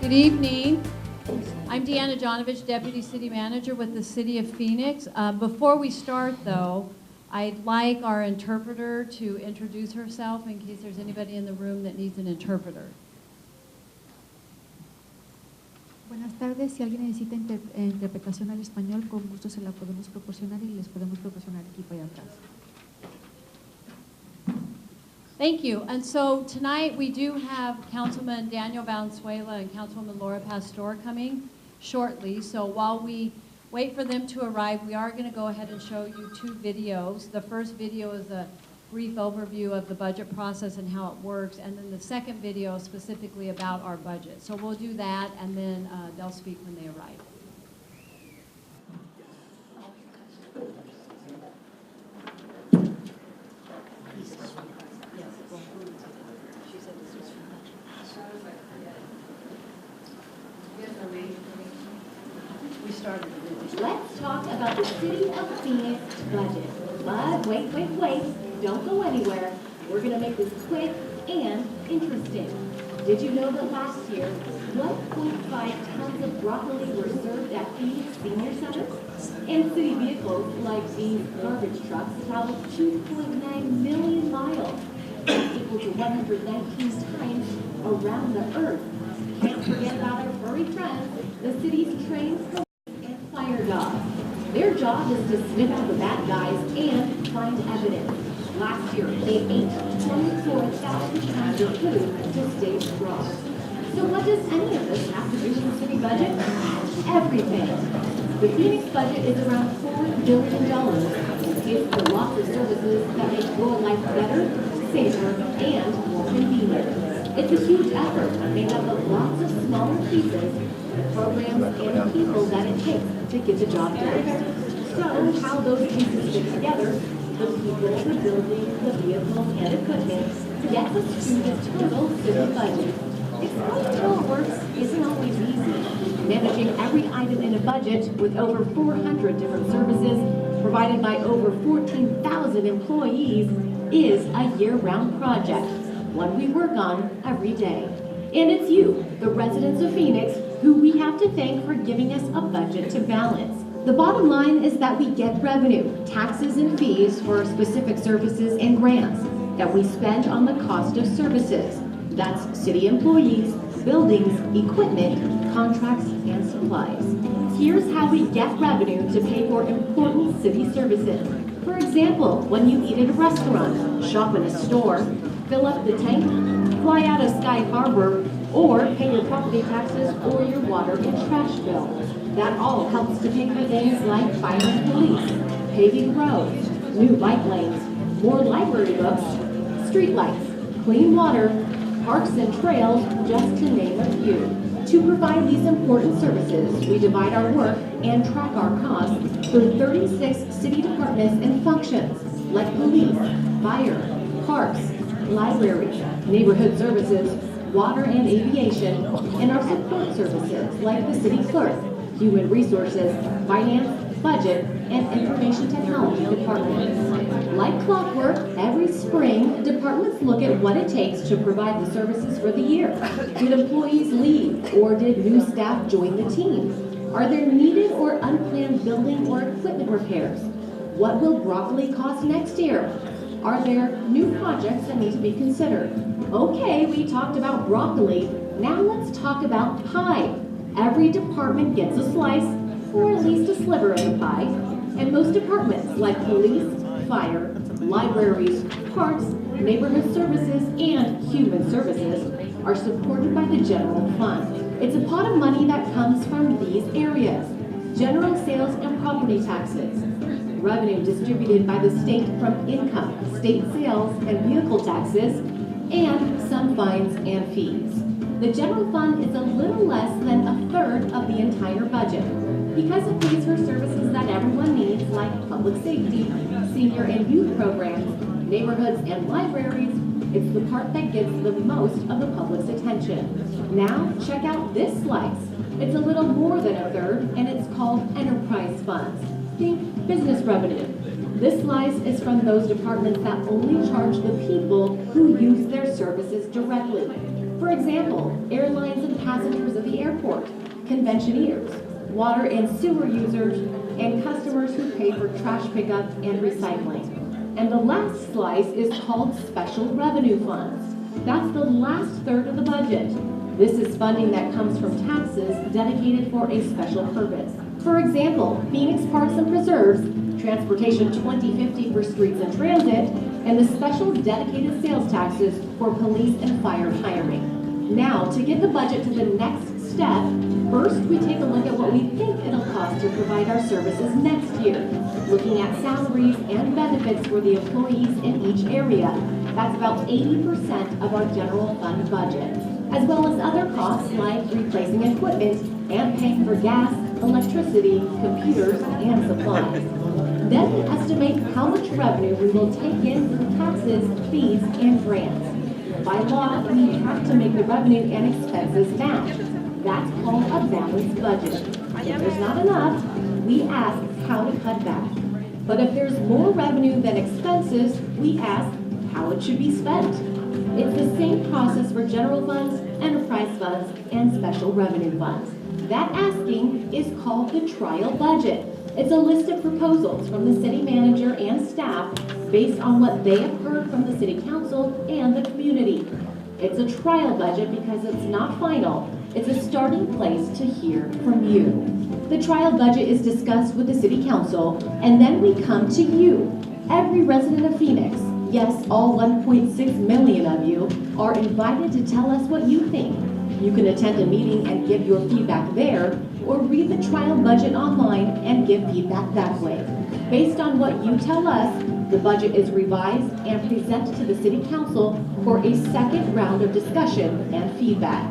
Good evening. I'm Deanna Jonovich, Deputy City Manager with the City of Phoenix. Before we start, though, I'd like our interpreter to introduce herself in case there's anybody in the room that needs an interpreter. Buenas tardes. Si alguien necesita interpretación al español, con gusto se la podemos proporcionar y les podemos proporcionar equipo allá atrás. Thank you. And so tonight we do have Councilman Daniel Valenzuela and Councilwoman Laura Pastor coming shortly. So while we wait for them to arrive, we are going to go ahead and show you two videos. The first video is a brief overview of the budget process and how it works, and then the second video is specifically about our budget. So we'll do that, and then they'll speak when they arrive. Let's talk about the City of Phoenix budget. But wait, don't go anywhere. We're going to make this quick and interesting. Did you know that last year, 1.5 tons of broccoli were served at Phoenix Senior Center? And city vehicles like these garbage trucks traveled 2.9 million miles. That's equal to 119 times around the earth. Can't forget about our furry friends, the city's trained police and fire dogs. Their job is to sniff out the bad guys and find evidence. Last year, they ate 24,000 pounds of food to stay strong. So what does any of this have to do with the city budget? Everything. The Phoenix budget is around $4 billion. It pays for lots of services that make your life better, safer, and more convenient. It's a huge effort made up of lots of smaller pieces, programs, and people that it takes to get the job done. So how those pieces fit together, the people, the building, the vehicles, and equipment, gets us to the total city budget. Explaining how it works isn't always easy. Managing every item in a budget with over 400 different services provided by over 14,000 employees is a year-round project, one we work on every day. And it's you, the residents of Phoenix, who we have to thank for giving us a budget to balance. The bottom line is that we get revenue, taxes and fees for specific services and grants that we spend on the cost of services. That's city employees, buildings, equipment, contracts, and supplies. Here's how we get revenue to pay for important city services. For example, when you eat at a restaurant, shop in a store, fill up the tank, fly out of Sky Harbor, or pay your property taxes or your water and trash bill. That all helps to pay for things like fire and police, paving roads, new bike lanes, more library books, street lights, clean water, parks and trails, just to name a few. To provide these important services, we divide our work and track our costs through 36 city departments and functions, like police, fire, parks, library, neighborhood services, water and aviation, and our support services, like the city clerk, human resources, finance, budget, and information technology departments. Like clockwork, every spring, departments look at what it takes to provide the services for the year. Did employees leave, or did new staff join the team? Are there needed or unplanned building or equipment repairs? What will broccoli cost next year? Are there new projects that need to be considered? Okay, we talked about broccoli. Now let's talk about pie. Every department gets a slice, or at least a sliver of the pie, and most departments like police, fire, libraries, parks, neighborhood services, and human services are supported by the general fund. It's a pot of money that comes from these areas: general sales and property taxes, revenue distributed by the state from income, state sales, and vehicle taxes, and some fines and fees. The general fund is a little less than a third of the entire budget because it pays for services that everyone needs, like public safety, senior and youth programs, neighborhoods, and libraries. It's the part that gets the most of the public's attention. Now, check out this slice. It's a little more than a third, and it's called enterprise funds. Think business revenue. This slice is from those departments that only charge the people who use their services directly. For example, airlines and passengers at the airport, conventioneers, water and sewer users, and customers who pay for trash pickup and recycling. And the last slice is called special revenue funds. That's the last third of the budget. This is funding that comes from taxes dedicated for a special purpose. For example, Phoenix Parks and Preserves, Transportation 2050 for streets and transit, and the special dedicated sales taxes for police and fire hiring. Now, to get the budget to the next step, first we take a look at what we think it'll cost to provide our services next year, looking at salaries and benefits for the employees in each area. That's about 80% of our general fund budget, as well as other costs like replacing equipment and paying for gas, electricity, computers, and supplies. Then we estimate how much revenue we will take in through taxes, fees, and grants. By law, we have to make the revenue and expenses match. That's called a balanced budget. If there's not enough, we ask how to cut back. But if there's more revenue than expenses, we ask how it should be spent. It's the same process for general funds, enterprise funds, and special revenue funds. That asking is called the trial budget. It's a list of proposals from the city manager and staff based on what they have heard from the city council and the community. It's a trial budget because it's not final. It's a starting place to hear from you. The trial budget is discussed with the city council, and then we come to you. Every resident of Phoenix, yes, all 1.6 million of you, are invited to tell us what you think. You can attend a meeting and give your feedback there, or read the trial budget online and give feedback that way. Based on what you tell us, the budget is revised and presented to the city council for a second round of discussion and feedback.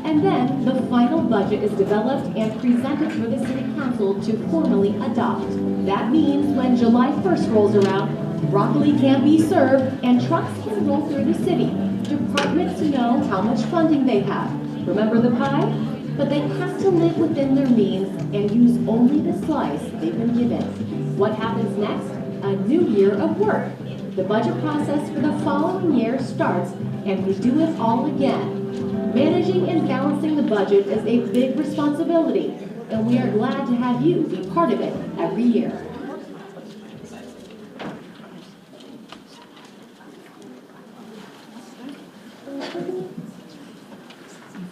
And then the final budget is developed and presented for the city council to formally adopt. That means when July 1st rolls around, broccoli can be served and trucks can roll through the city. Departments know how much funding they have. Remember the pie? But they have to live within their means and use only the slice they've been given. What happens next? A new year of work. The budget process for the following year starts and we do it all again. Managing and balancing the budget is a big responsibility, and we are glad to have you be part of it every year.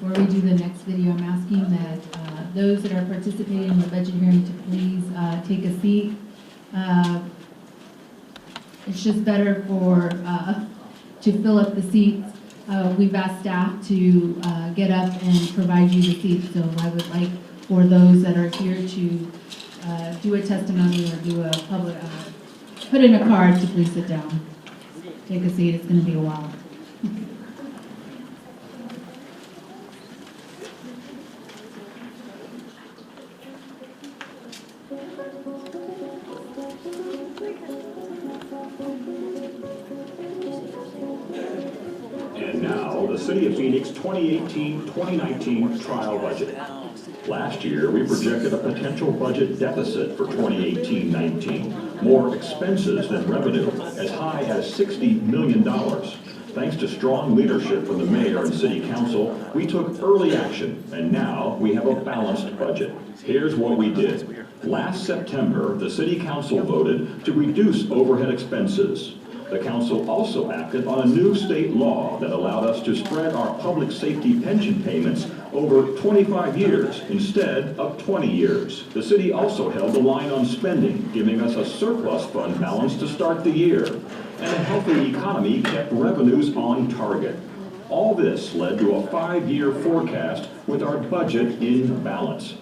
Before we do the next video, I'm asking that those that are participating in the budget hearing to please take a seat. It's just better for to fill up the seats. We've asked staff to get up and provide you the seats, so I would like for those that are here to do a testimony or do a public, put in a card to please sit down. Take a seat, it's going to be a while. And now, the City of Phoenix 2018-2019 trial budget. Last year, we projected a potential budget deficit for 2018-19, more expenses than revenue, as high as $60 million. Thanks to strong leadership from the mayor and city council, we took early action, and now we have a balanced budget. Here's what we did. Last September, the city council voted to reduce overhead expenses. The council also acted on a new state law that allowed us to spread our public safety pension payments over 25 years instead of 20 years. The city also held the line on spending, giving us a surplus fund balance to start the year. And a healthy economy kept revenues on target. All this led to a 5-year forecast with our budget in balance.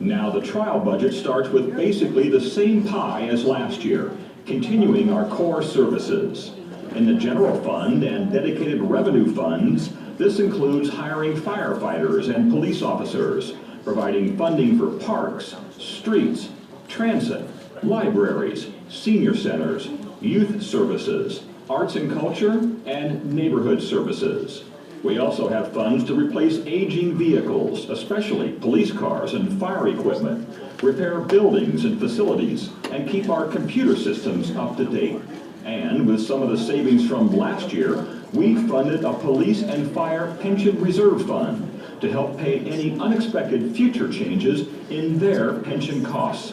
Now the trial budget starts with basically the same pie as last year, continuing our core services. In the general fund and dedicated revenue funds, this includes hiring firefighters and police officers, providing funding for parks, streets, transit, libraries, senior centers, youth services, arts and culture, and neighborhood services. We also have funds to replace aging vehicles, especially police cars and fire equipment, repair buildings and facilities, and keep our computer systems up to date. And with some of the savings from last year, we funded a police and fire pension reserve fund to help pay any unexpected future changes in their pension costs.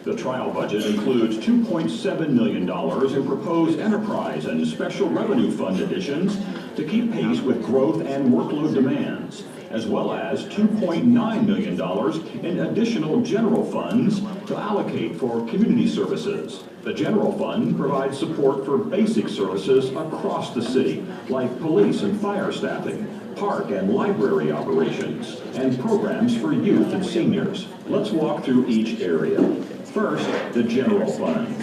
The trial budget includes $2.7 million in proposed enterprise and special revenue fund additions to keep pace with growth and workload demands, as well as $2.9 million in additional general funds to allocate for community services. The general fund provides support for basic services across the city, like police and fire staffing, park and library operations, and programs for youth and seniors. Let's walk through each area. First, the general fund.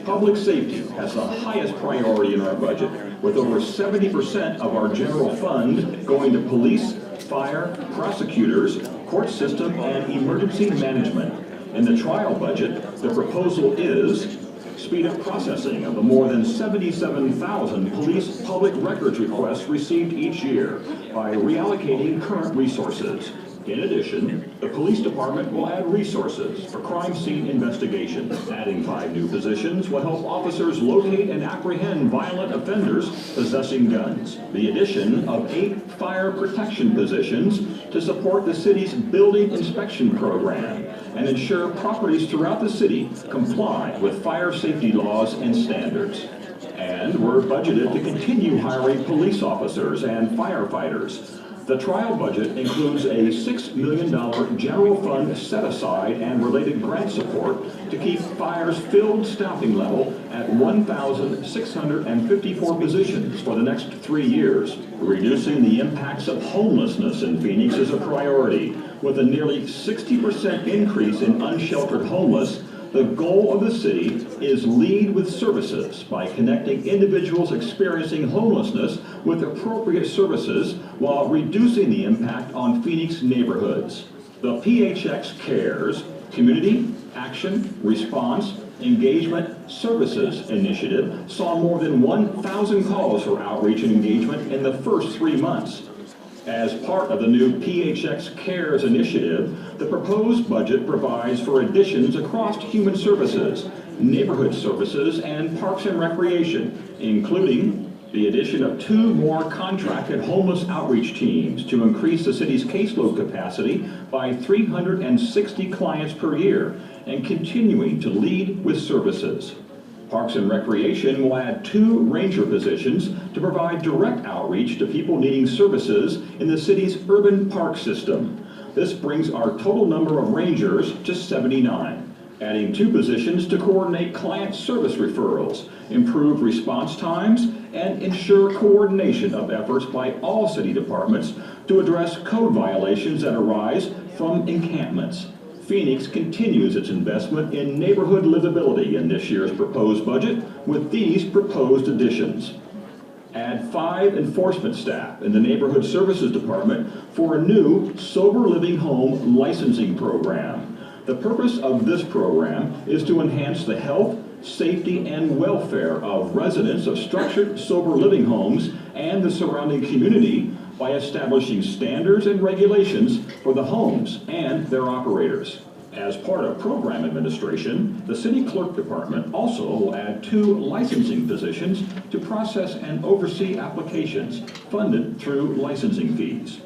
Public safety has the highest priority in our budget, with over 70% of our general fund going to police, fire, prosecutors, court system, and emergency management. In the trial budget, the proposal is speed up processing of the more than 77,000 police public records requests received each year by reallocating current resources. In addition, the police department will add resources for crime scene investigation. Adding 5 new positions will help officers locate and apprehend violent offenders possessing guns. The addition of 8 fire protection positions to support the city's building inspection program and ensure properties throughout the city comply with fire safety laws and standards. And we're budgeted to continue hiring police officers and firefighters. The trial budget includes a $6 million general fund set aside and related grant support to keep fire's filled staffing level at 1,654 positions for the next 3 years. Reducing the impacts of homelessness in Phoenix is a priority. With a nearly 60% increase in unsheltered homeless, the goal of the city is lead with services by connecting individuals experiencing homelessness with appropriate services while reducing the impact on Phoenix neighborhoods. The PHX Cares Community Action, Response, Engagement Services Initiative saw more than 1,000 calls for outreach and engagement in the first 3 months. As part of the new PHX Cares initiative, the proposed budget provides for additions across human services, neighborhood services, and parks and recreation, including the addition of 2 more contracted homeless outreach teams to increase the city's caseload capacity by 360 clients per year, and continuing to lead with services. Parks and Recreation will add 2 ranger positions to provide direct outreach to people needing services in the city's urban park system. This brings our total number of rangers to 79, adding 2 positions to coordinate client service referrals, improve response times, and ensure coordination of efforts by all city departments to address code violations that arise from encampments. Phoenix continues its investment in neighborhood livability in this year's proposed budget with these proposed additions. Add 5 enforcement staff in the Neighborhood Services Department for a new sober living home licensing program. The purpose of this program is to enhance the health, safety, and welfare of residents of structured sober living homes and the surrounding community by establishing standards and regulations for the homes and their operators. As part of program administration, the City Clerk Department also will add 2 licensing positions to process and oversee applications funded through licensing fees.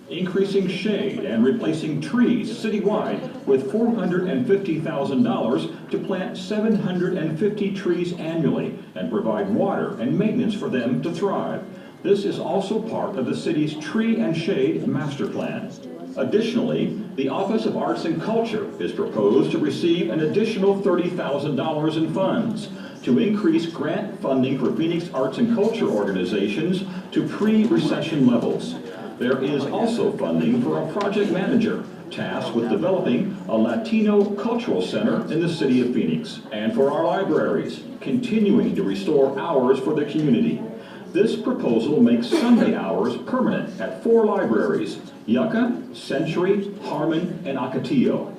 Increasing shade and replacing trees citywide with $450,000 to plant 750 trees annually and provide water and maintenance for them to thrive. This is also part of the city's Tree and Shade Master Plan. Additionally, the Office of Arts and Culture is proposed to receive an additional $30,000 in funds to increase grant funding for Phoenix arts and culture organizations to pre-recession levels. There is also funding for a project manager tasked with developing a Latino cultural center in the city of Phoenix, and for our libraries, continuing to restore hours for the community. This proposal makes Sunday hours permanent at 4 libraries: Yucca, Century, Harmon, and Ocotillo.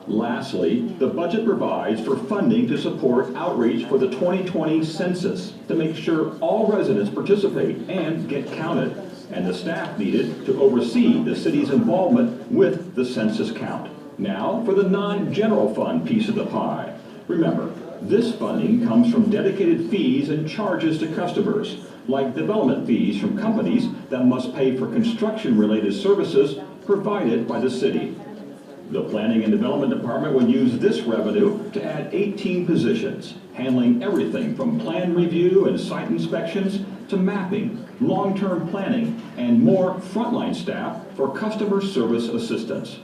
Lastly, the budget provides for funding to support outreach for the 2020 census to make sure all residents participate and get counted, and the staff needed to oversee the city's involvement with the census count. Now for the non-general fund piece of the pie. Remember, this funding comes from dedicated fees and charges to customers. like development fees from companies that must pay for construction-related services provided by the city. The Planning and Development Department will use this revenue to add 18 positions, handling everything from plan review and site inspections to mapping, long-term planning, and more frontline staff for customer service assistance.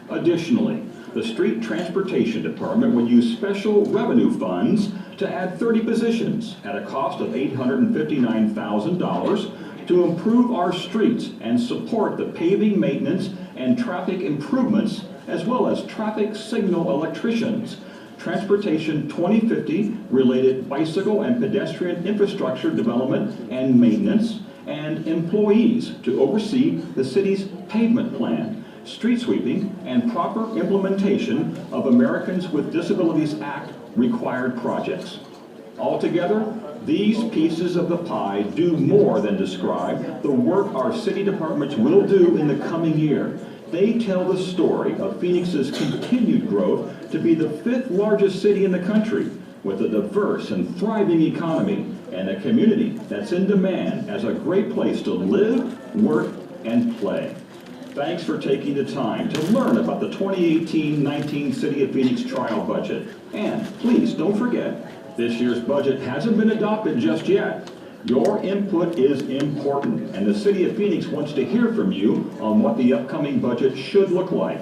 Additionally, the Street Transportation Department will use special revenue funds to add 30 positions at a cost of $859,000 to improve our streets and support the paving maintenance and traffic improvements, as well as traffic signal electricians, Transportation 2050 related bicycle and pedestrian infrastructure development and maintenance, and employees to oversee the city's pavement plan, street sweeping, and proper implementation of Americans with Disabilities Act required projects. Altogether, these pieces of the pie do more than describe the work our city departments will do in the coming year. They tell the story of Phoenix's continued growth to be the 5th largest city in the country, with a diverse and thriving economy and a community that's in demand as a great place to live, work, and play. Thanks for taking the time to learn about the 2018-19 City of Phoenix trial budget. And please don't forget, this year's budget hasn't been adopted just yet. Your input is important, and the City of Phoenix wants to hear from you on what the upcoming budget should look like.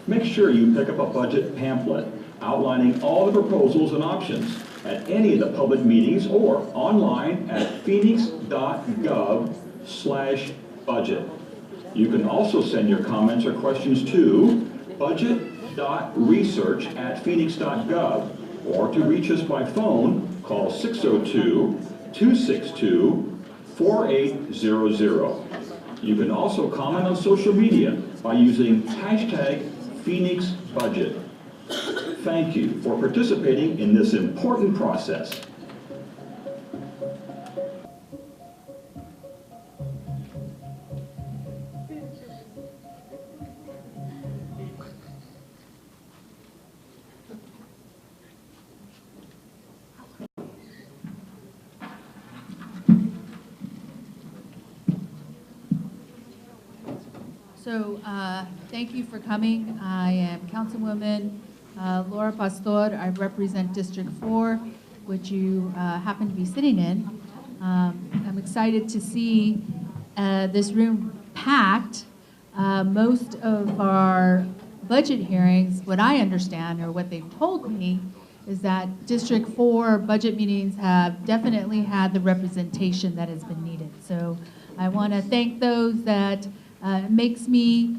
Make sure you pick up a budget pamphlet outlining all the proposals and options at any of the public meetings or online at phoenix.gov/budget. You can also send your comments or questions to budget.research@phoenix.gov, or to reach us by phone, call 602-262-4800. You can also comment on social media by using #PhoenixBudget. Thank you for participating in this important process. So, thank you for coming. I am Councilwoman Laura Pastor. I represent District 4, which you happen to be sitting in. I'm excited to see this room packed. Most of our budget hearings, what I understand or what they've told me, is that District 4 budget meetings have definitely had the representation that has been needed. So I want to thank those that it makes me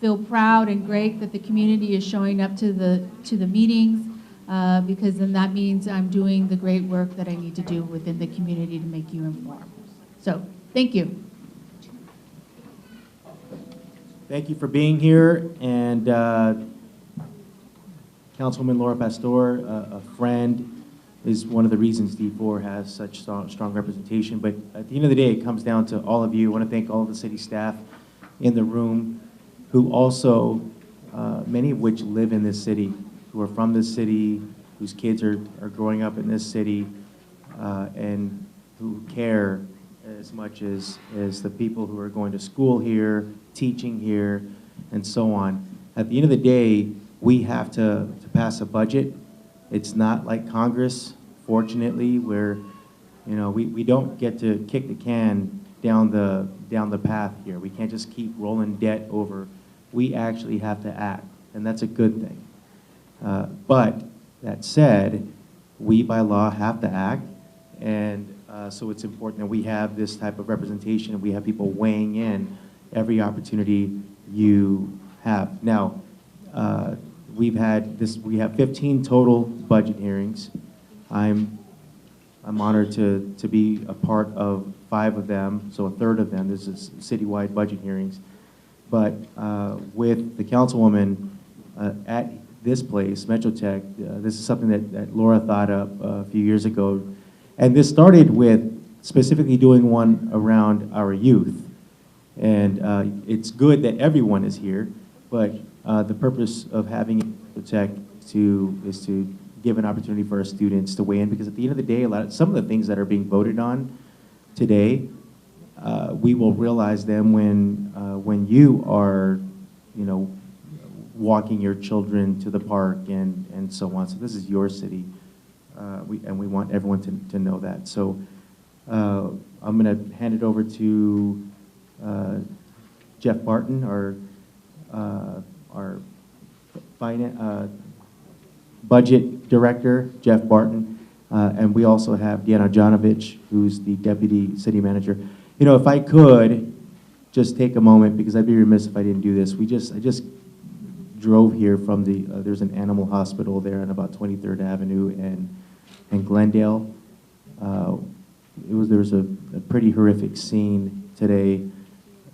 feel proud and great that the community is showing up to the meetings, because then that means I'm doing the great work that I need to do within the community to make you informed. So, thank you. Thank you for being here, and Councilwoman Laura Pastor, a friend, is one of the reasons D4 has such strong representation. But at the end of the day, it comes down to all of you. I want to thank all of the city staff in the room, who also, many of which live in this city, who are from this city, whose kids are growing up in this city, and who care as much as the people who are going to school here, teaching here, and so on. At the end of the day, we have to pass a budget. It's not like Congress, fortunately, where we don't get to kick the can down the path here. We can't just keep rolling debt over. We actually have to act, and that's a good thing. But that said, we by law have to act, and so it's important that we have this type of representation, and we have people weighing in every opportunity you have. Now, we have 15 total budget hearings. I'm honored to be a part of 5 of them, so a third of them. This is citywide budget hearings. But with the councilwoman at this place, Metrotech, this is something that Laura thought up a few years ago. And this started with specifically doing one around our youth. And it's good that everyone is here, but the purpose of having Metrotech is to give an opportunity for our students to weigh in, because at the end of the day, some of the things that are being voted on today, we will realize them when you are, walking your children to the park and so on. So this is your city, and we want everyone to know that. So I'm going to hand it over to Jeff Barton, our budget director, Jeff Barton, and we also have Deanna Jonovich, who's the deputy city manager. If I could just take a moment, because I'd be remiss if I didn't do this. I just drove here from there's an animal hospital there on about 23rd Avenue and Glendale. There was a pretty horrific scene today,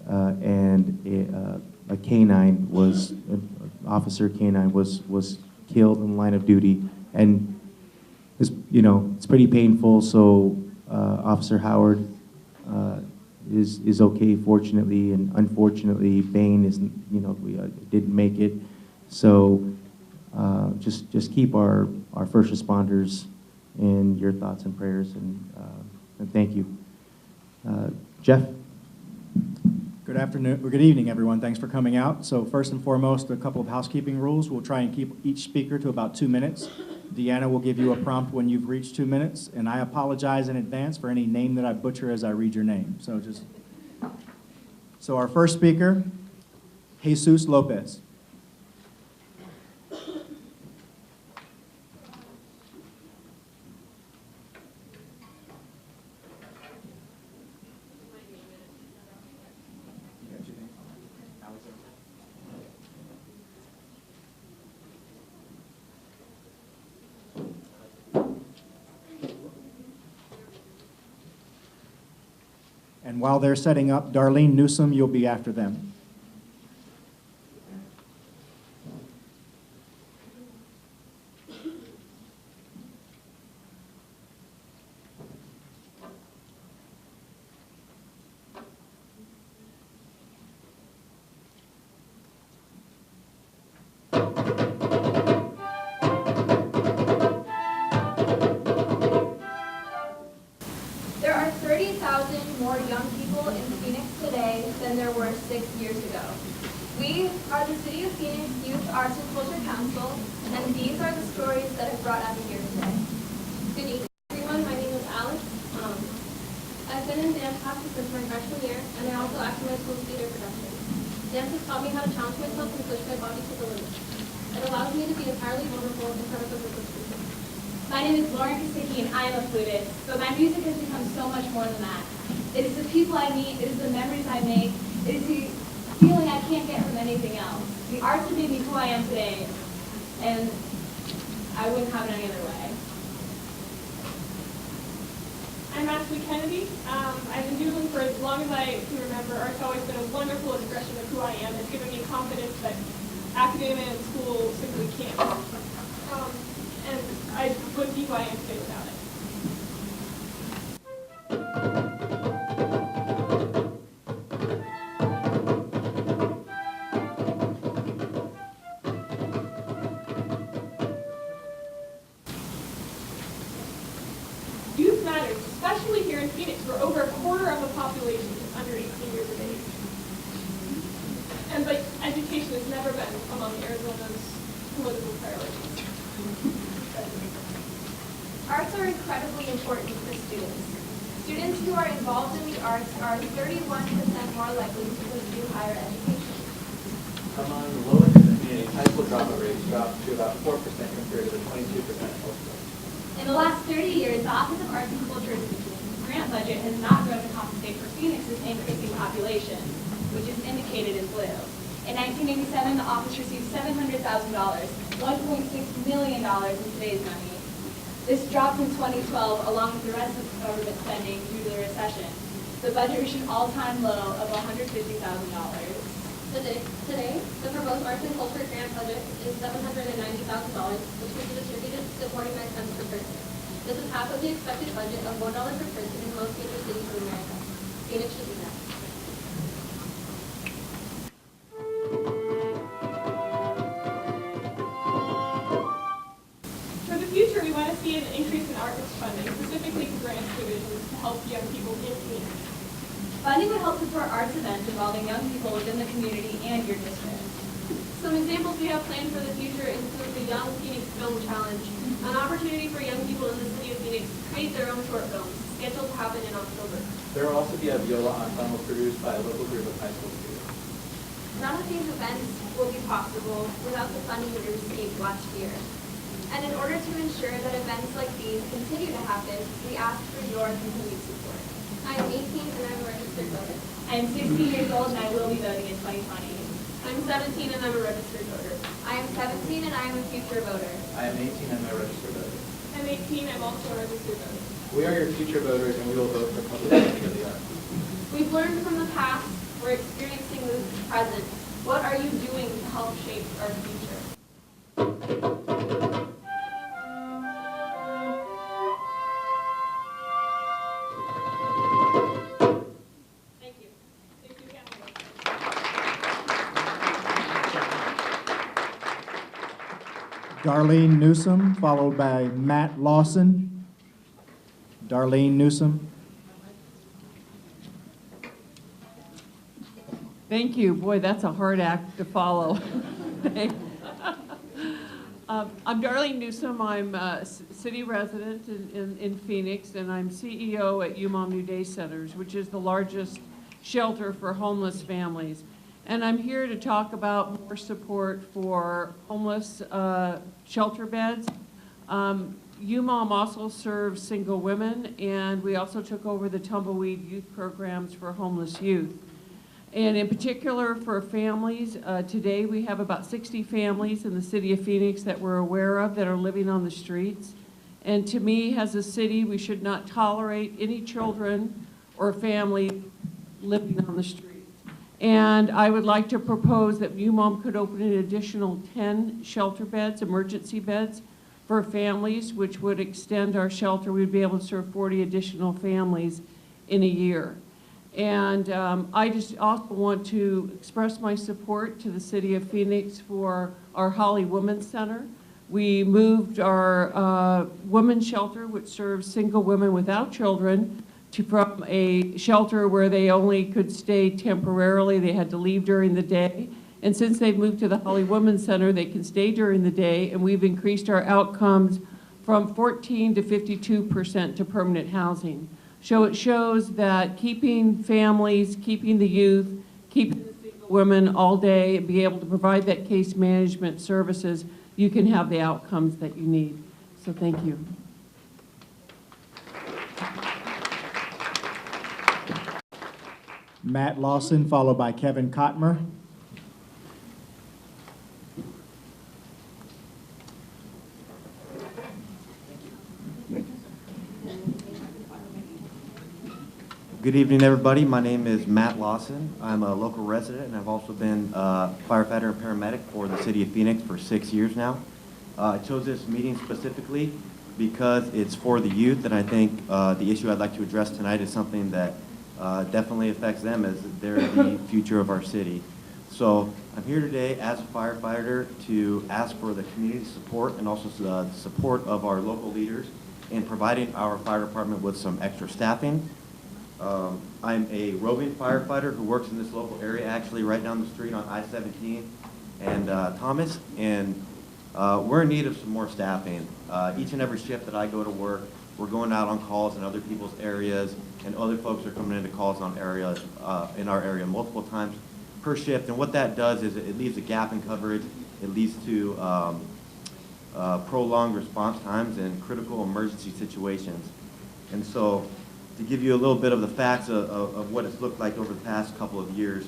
and a canine officer canine was killed in the line of duty, and it's pretty painful. So Officer Howard is okay, fortunately, and unfortunately Bain didn't make it. So just keep our first responders in your thoughts and prayers, and thank you. Jeff? Good afternoon, or good evening, everyone. Thanks for coming out. So first and foremost, a couple of housekeeping rules. We'll try and keep each speaker to about 2 minutes. Deanna will give you a prompt when you've reached 2 minutes, and I apologize in advance for any name that I butcher as I read your name. So our first speaker, Jesus Lopez. And while they're setting up, Darlene Newsom, you'll be after them. There are 30,000 more young people in Phoenix today than there were 6 years ago. We are the City of Phoenix Youth Arts and Culture Council, and these are the stories that have brought us here today. Good evening, everyone. My name is Alex. I've been in dance classes since my freshman year, and I also act in my school's theater production. Dance has taught me how to challenge myself and push my body to the limit. It allows me to be entirely vulnerable in front of a group of people. My name is Lauren Kosicki, and I am a flutist, but my music has become so much more than that. It is the people I meet, it is the memories I make, it is the feeling I can't get from anything else. The arts have made me who I am today, and I wouldn't have it any other way. I'm Ashley Kennedy. I've been doodling for as long as I can remember. Art's always been a wonderful expression of who I am. It's given me confidence that academia and school simply can't. And I wouldn't be who I am today without it. Youth matters, especially here in Phoenix, where over a quarter of the population is under 18 years of age. And but education has never been among Arizona's political priorities. Arts are incredibly important for students. Students who are involved in the arts are 31% more likely to pursue higher education. Among the low income communities, high school dropout rates dropped to about 4% compared to the 22% elsewhere. In the last 30 years, the Office of Arts and Culture's grant budget has not grown to compensate for Phoenix's increasing population, which is indicated in blue. In 1987, the office received $700,000, $1.6 million in today's money. This dropped in 2012, along with the rest of government spending due to the recession. The budget reached an all-time low of $150,000. Today, the proposed arts and culture grant budget is $790,000, which can be distributed to 49 cents per person. This is half of the expected budget of $1 per person in most major cities of America. Phoenix should be next. For the future, we want to see an increase in arts funding, specifically for grants divisions to help young people in Phoenix. Funding would help support arts events involving young people within the community and your district. Some examples we have planned for the future include the Young Phoenix Film Challenge, an opportunity for young people in the city of Phoenix to create their own short films, scheduled to happen in October. There will also be a viola ensemble produced by a local group of high school students. None of these events will be possible without the funding we received last year. And in order to ensure that events like these continue to happen, we ask for your continued support. I am 18 and I'm a registered voter. I am 16 years old and I will be voting in 2020. I'm 17 and I'm a registered voter. I am 17 and I am a future voter. I am 18 and I'm a registered voter. I'm 18, I'm also a registered voter. We are your future voters and we will vote for public safety of the arts. We've learned from the past, we're experiencing the present. What are you doing to help shape our future? Thank you. Thank you, Councilor. Darlene Newsom, followed by Matt Lawson. Darlene Newsom. Thank you. Boy, that's a hard act to follow. I'm Darlene Newsom. I'm a city resident in Phoenix, and I'm CEO at UMOM New Day Centers, which is the largest shelter for homeless families. And I'm here to talk about more support for homeless shelter beds. UMOM also serves single women, and we also took over the Tumbleweed Youth Programs for homeless youth. And in particular for families, today we have about 60 families in the city of Phoenix that we're aware of that are living on the streets. And to me, as a city, we should not tolerate any children or family living on the streets. And I would like to propose that UMOM could open an additional 10 shelter beds, emergency beds, for families, which would extend our shelter. We'd be able to serve 40 additional families in a year. And I just also want to express my support to the city of Phoenix for our Holly Women's Center. We moved our women's shelter, which serves single women without children, from a shelter where they only could stay temporarily. They had to leave during the day. And since they've moved to the Holly Women's Center, they can stay during the day, and we've increased our outcomes from 14 to 52% to permanent housing. So it shows that keeping families, keeping the youth, keeping the single women all day, and be able to provide that case management services, you can have the outcomes that you need. So thank you. Matt Lawson, followed by Kevin Cotmer. Good evening, everybody. My name is Matt Lawson. I'm a local resident, and I've also been a firefighter and paramedic for the city of Phoenix for 6 years now. I chose this meeting specifically because it's for the youth, and I think the issue I'd like to address tonight is something that definitely affects them, as they're the future of our city. So I'm here today as a firefighter to ask for the community support and also the support of our local leaders in providing our fire department with some extra staffing. I'm a roving firefighter who works in this local area, actually right down the street on I-17 and Thomas, and we're in need of some more staffing. Each and every shift that I go to work, we're going out on calls in other people's areas, and other folks are coming into calls on areas in our area multiple times per shift. And what that does is it leaves a gap in coverage. It leads to prolonged response times in critical emergency situations. And so, to give you a little bit of the facts of what it's looked like over the past couple of years,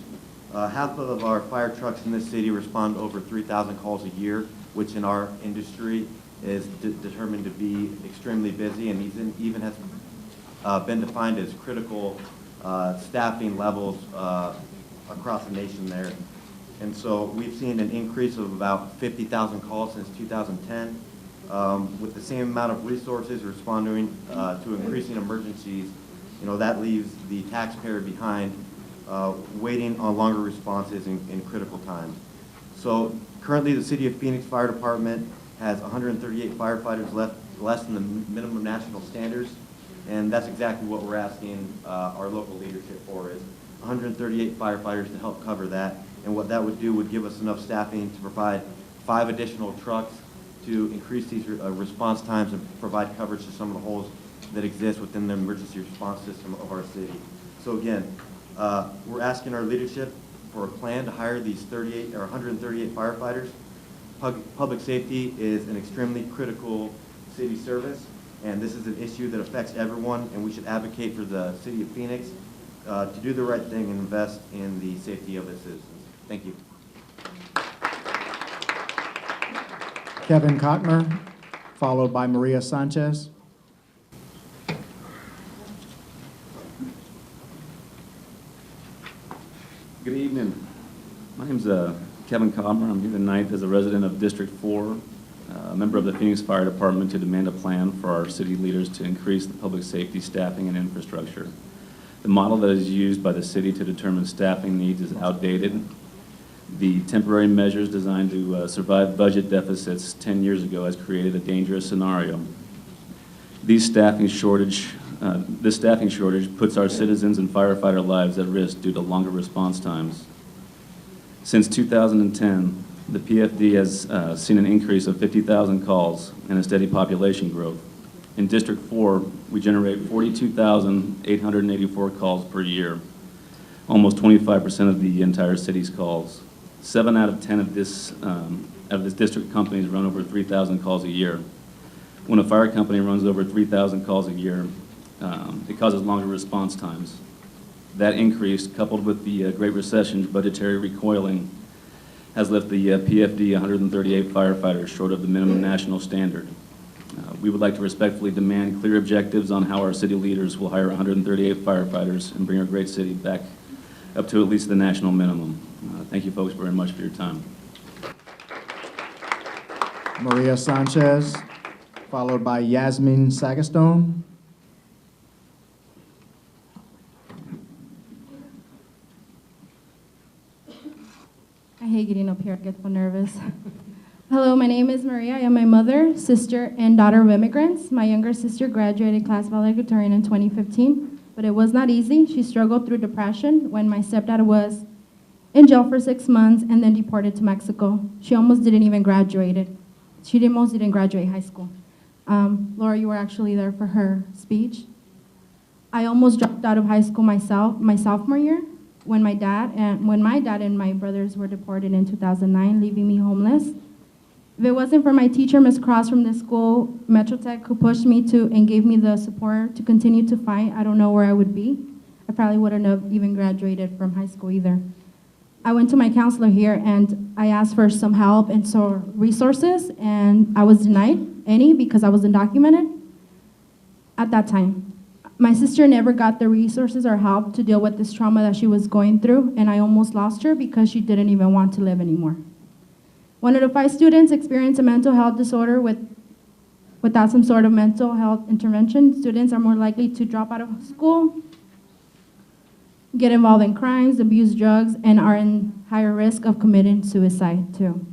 half of our fire trucks in this city respond to over 3,000 calls a year, which in our industry is determined to be extremely busy, and even has been defined as critical staffing levels across the nation there. And so we've seen an increase of about 50,000 calls since 2010. With the same amount of resources responding to increasing emergencies, that leaves the taxpayer behind, waiting on longer responses in critical times. So currently the City of Phoenix Fire Department has 138 firefighters less than the minimum national standards. And that's exactly what we're asking our local leadership for, is 138 firefighters to help cover that. And what that would do would give us enough staffing to provide 5 additional trucks to increase these response times and provide coverage to some of the holes that exist within the emergency response system of our city. So again, we're asking our leadership for a plan to hire these 138 firefighters. Public safety is an extremely critical city service, and this is an issue that affects everyone, and we should advocate for the city of Phoenix to do the right thing and invest in the safety of its citizens. Thank you. Kevin Cotmer, followed by Maria Sanchez. Good evening. My name's Kevin Cotmer. I'm here tonight as a resident of District 4, a member of the Phoenix Fire Department, to demand a plan for our city leaders to increase the public safety staffing and infrastructure. The model that is used by the city to determine staffing needs is outdated. The temporary measures designed to survive budget deficits 10 years ago has created a dangerous scenario. This staffing shortage puts our citizens and firefighter lives at risk due to longer response times. Since 2010, the PFD has seen an increase of 50,000 calls and a steady population growth. In District 4, we generate 42,884 calls per year, almost 25% of the entire city's calls. 7 out of 10 of this district companies run over 3,000 calls a year. When a fire company runs over 3,000 calls a year, it causes longer response times. That increase, coupled with the Great Recession's budgetary recoiling, has left the PFD 138 firefighters short of the minimum national standard. We would like to respectfully demand clear objectives on how our city leaders will hire 138 firefighters and bring our great city back up to at least the national minimum. Thank you folks very much for your time. Maria Sanchez, followed by Yasmin Sagastone. I hate getting up here, I get so nervous. Hello, my name is Maria. I am my mother, sister, and daughter of immigrants. My younger sister graduated class valedictorian in 2015, but it was not easy. She struggled through depression when my stepdad was in jail for 6 months and then deported to Mexico. She almost didn't even graduate. She almost didn't graduate high school. Laura, you were actually there for her speech. I almost dropped out of high school myself, my sophomore year, when my dad and my brothers were deported in 2009, leaving me homeless. If it wasn't for my teacher, Ms. Cross from the school, Metro Tech, who pushed me to and gave me the support to continue to fight, I don't know where I would be. I probably wouldn't have even graduated from high school either. I went to my counselor here and I asked for some help and some resources, and I was denied any because I was undocumented at that time. My sister never got the resources or help to deal with this trauma that she was going through, and I almost lost her because she didn't even want to live anymore. 1 out of 5 students experience a mental health disorder without some sort of mental health intervention. Students are more likely to drop out of school, get involved in crimes, abuse drugs, and are in higher risk of committing suicide too.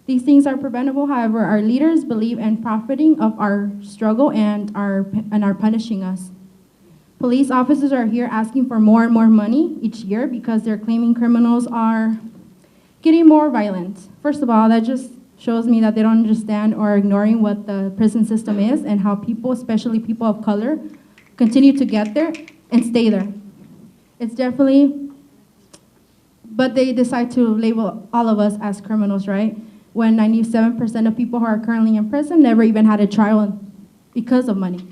These things are preventable. However, our leaders believe in profiting of our struggle and are punishing us. Police officers are here asking for more and more money each year because they're claiming criminals are getting more violent. First of all, that just shows me that they don't understand or are ignoring what the prison system is and how people, especially people of color, continue to get there and stay there. It's definitely, but they decide to label all of us as criminals, right? When 97% of people who are currently in prison never even had a trial because of money.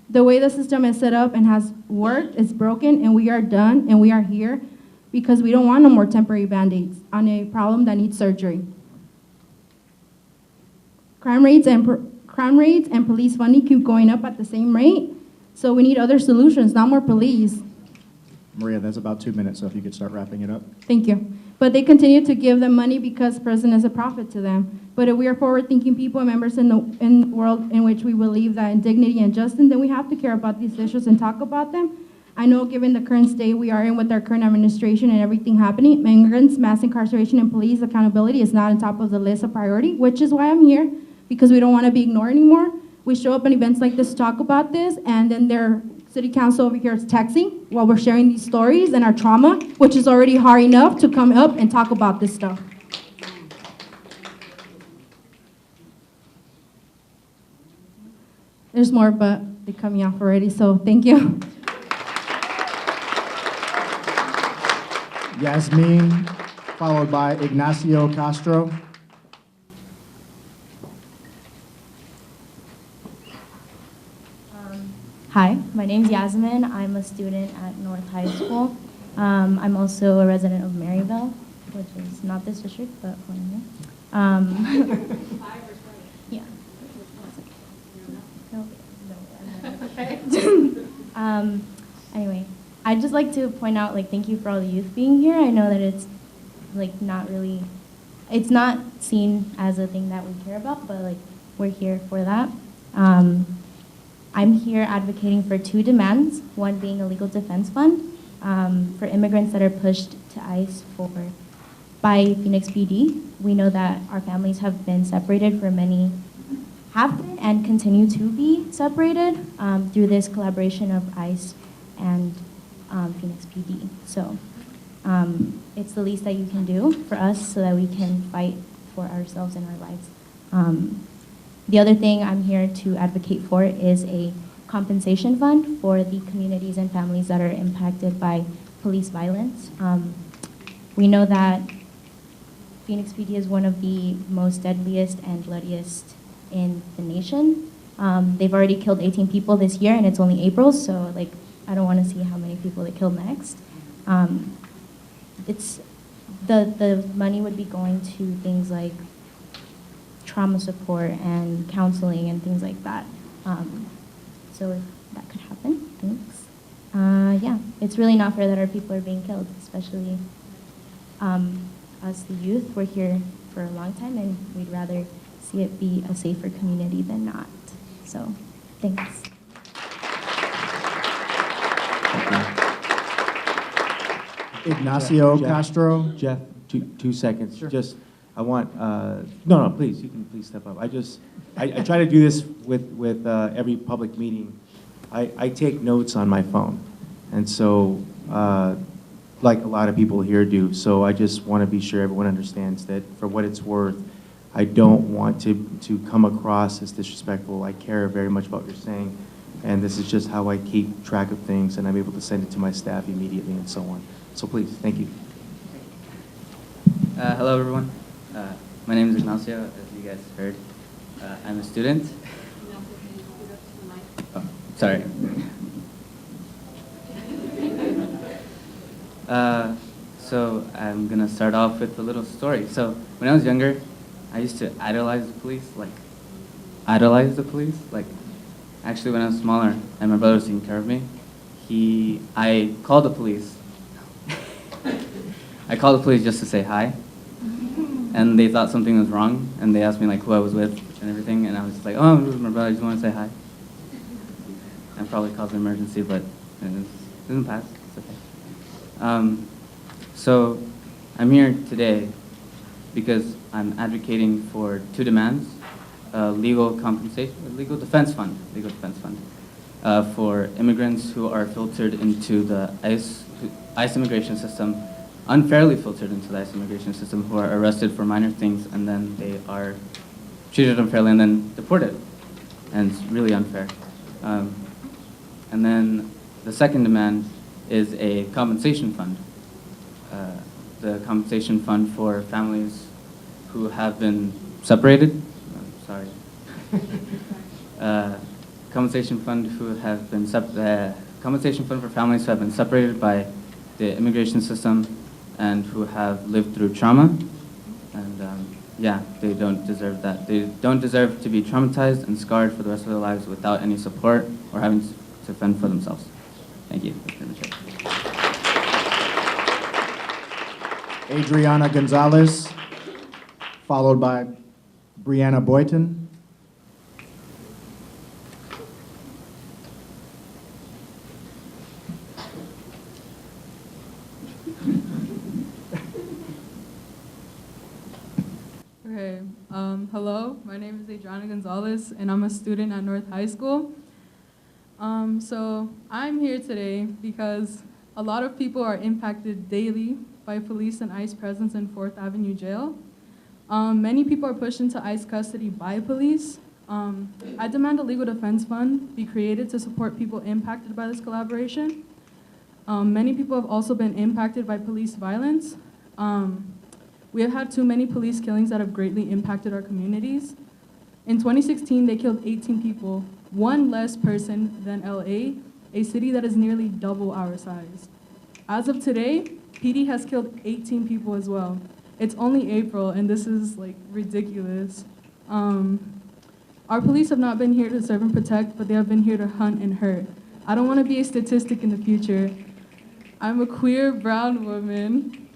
The way the system is set up and has worked is broken, and we are done, and we are here because we don't want no more temporary band-aids on a problem that needs surgery. Crime rates and police funding keep going up at the same rate, so we need other solutions, not more police. Maria, that's about 2 minutes, so if you could start wrapping it up. Thank you. But they continue to give them money because prison is a profit to them. But if we are forward-thinking people and members in the world in which we believe that in dignity and justice, then we have to care about these issues and talk about them. I know given the current state we are in with our current administration and everything happening, immigrants, mass incarceration, and police accountability is not on top of the list of priority, which is why I'm here, because we don't want to be ignored anymore. We show up in events like this to talk about this, and then their city council over here is texting while we're sharing these stories and our trauma, which is already hard enough to come up and talk about this stuff. There's more, but they're coming off already, so thank you. Yasmin, followed by Ignacio Castro. Hi, my name's Yasmin. I'm a student at North High School. I'm also a resident of Maryville, which is not this district, but one here. Yeah. Anyway, I'd just like to point out, like, thank you for all the youth being here. I know that it's, like, not really, it's not seen as a thing that we care about, but, like, we're here for that. I'm here advocating for two demands, one being a legal defense fund for immigrants that are pushed to ICE by Phoenix PD. We know that our families have been separated for many, have been and continue to be separated through this collaboration of ICE and Phoenix PD. So it's the least that you can do for us so that we can fight for ourselves and our lives. The other thing I'm here to advocate for is a compensation fund for the communities and families that are impacted by police violence. We know that Phoenix PD is one of the most deadliest and bloodiest in the nation. They've already killed 18 people this year, and it's only April, so like I don't want to see how many people they kill next. It's the money would be going to things like trauma support and counseling and things like that. So if that could happen, thanks. Yeah, it's really not fair that our people are being killed, especially us, the youth. We're here for a long time, and we'd rather see it be a safer community than not. So, thanks. Ignacio Jeff, Castro. Jeff, 2 seconds. Sure. Just, I want, no, please, you can please step up. I try to do this with every public meeting. I take notes on my phone. And so, like a lot of people here do, so I just want to be sure everyone understands that for what it's worth, I don't want to come across as disrespectful. I care very much about what you're saying, and this is just how I keep track of things, and I'm able to send it to my staff immediately and so on. So please, thank you. Hello, everyone. My name is Ignacio, as you guys heard. I'm a student. Oh, sorry. So I'm going to start off with a little story. So when I was younger, I used to idolize the police. Actually, when I was smaller and my brother was taking care of me, I called the police. I called the police just to say hi. And they thought something was wrong, and they asked me like who I was with and everything, and I was just like, oh, I'm with my brother, I just want to say hi. And probably caused an emergency, but it didn't pass, it's okay. So I'm here today because I'm advocating for two demands, legal defense fund for immigrants who are filtered into the ICE immigration system, unfairly filtered into the ICE immigration system, who are arrested for minor things and then they are treated unfairly and then deported. And it's really unfair. And then the second demand is a compensation fund. The compensation fund for families who have been separated. Compensation fund for families who have been separated by the immigration system and who have lived through trauma, and yeah, they don't deserve that. They don't deserve to be traumatized and scarred for the rest of their lives without any support or having to fend for themselves. Thank you. That's pretty much it. Adriana Gonzalez, followed by Brianna Boyton. Okay, Hello, my name is Adriana Gonzalez, and I'm a student at North High School. So I'm here today because a lot of people are impacted daily by police and ICE presence in 4th Avenue Jail. Many people are pushed into ICE custody by police. I demand a legal defense fund be created to support people impacted by this collaboration. Many people have also been impacted by police violence. We have had too many police killings that have greatly impacted our communities. In 2016, they killed 18 people, one less person than LA, a city that is nearly double our size. As of today, PD has killed 18 people as well. It's only April, and this is like ridiculous. Our police have not been here to serve and protect, but they have been here to hunt and hurt. I don't want to be a statistic in the future. I'm a queer brown woman,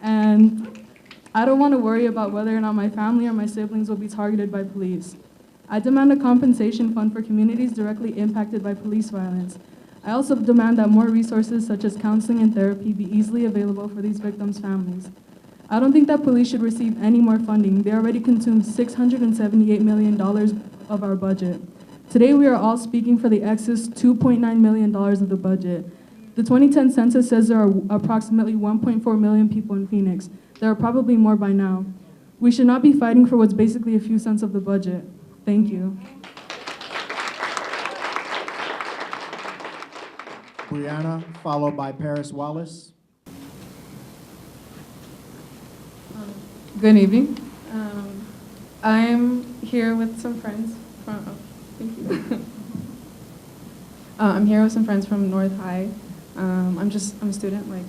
and I don't want to worry about whether or not my family or my siblings will be targeted by police. I demand a compensation fund for communities directly impacted by police violence. I also demand that more resources such as counseling and therapy be easily available for these victims' families. I don't think that police should receive any more funding. They already consumed $678 million of our budget. Today we are all speaking for the excess $2.9 million of the budget. The 2010 census says there are approximately 1.4 million people in Phoenix. There are probably more by now. We should not be fighting for what's basically a few cents of the budget. Thank you. Brianna, followed by Paris Wallace. Good evening. I'm here with some friends from, thank you. I'm here with some friends from North High. I'm a student, like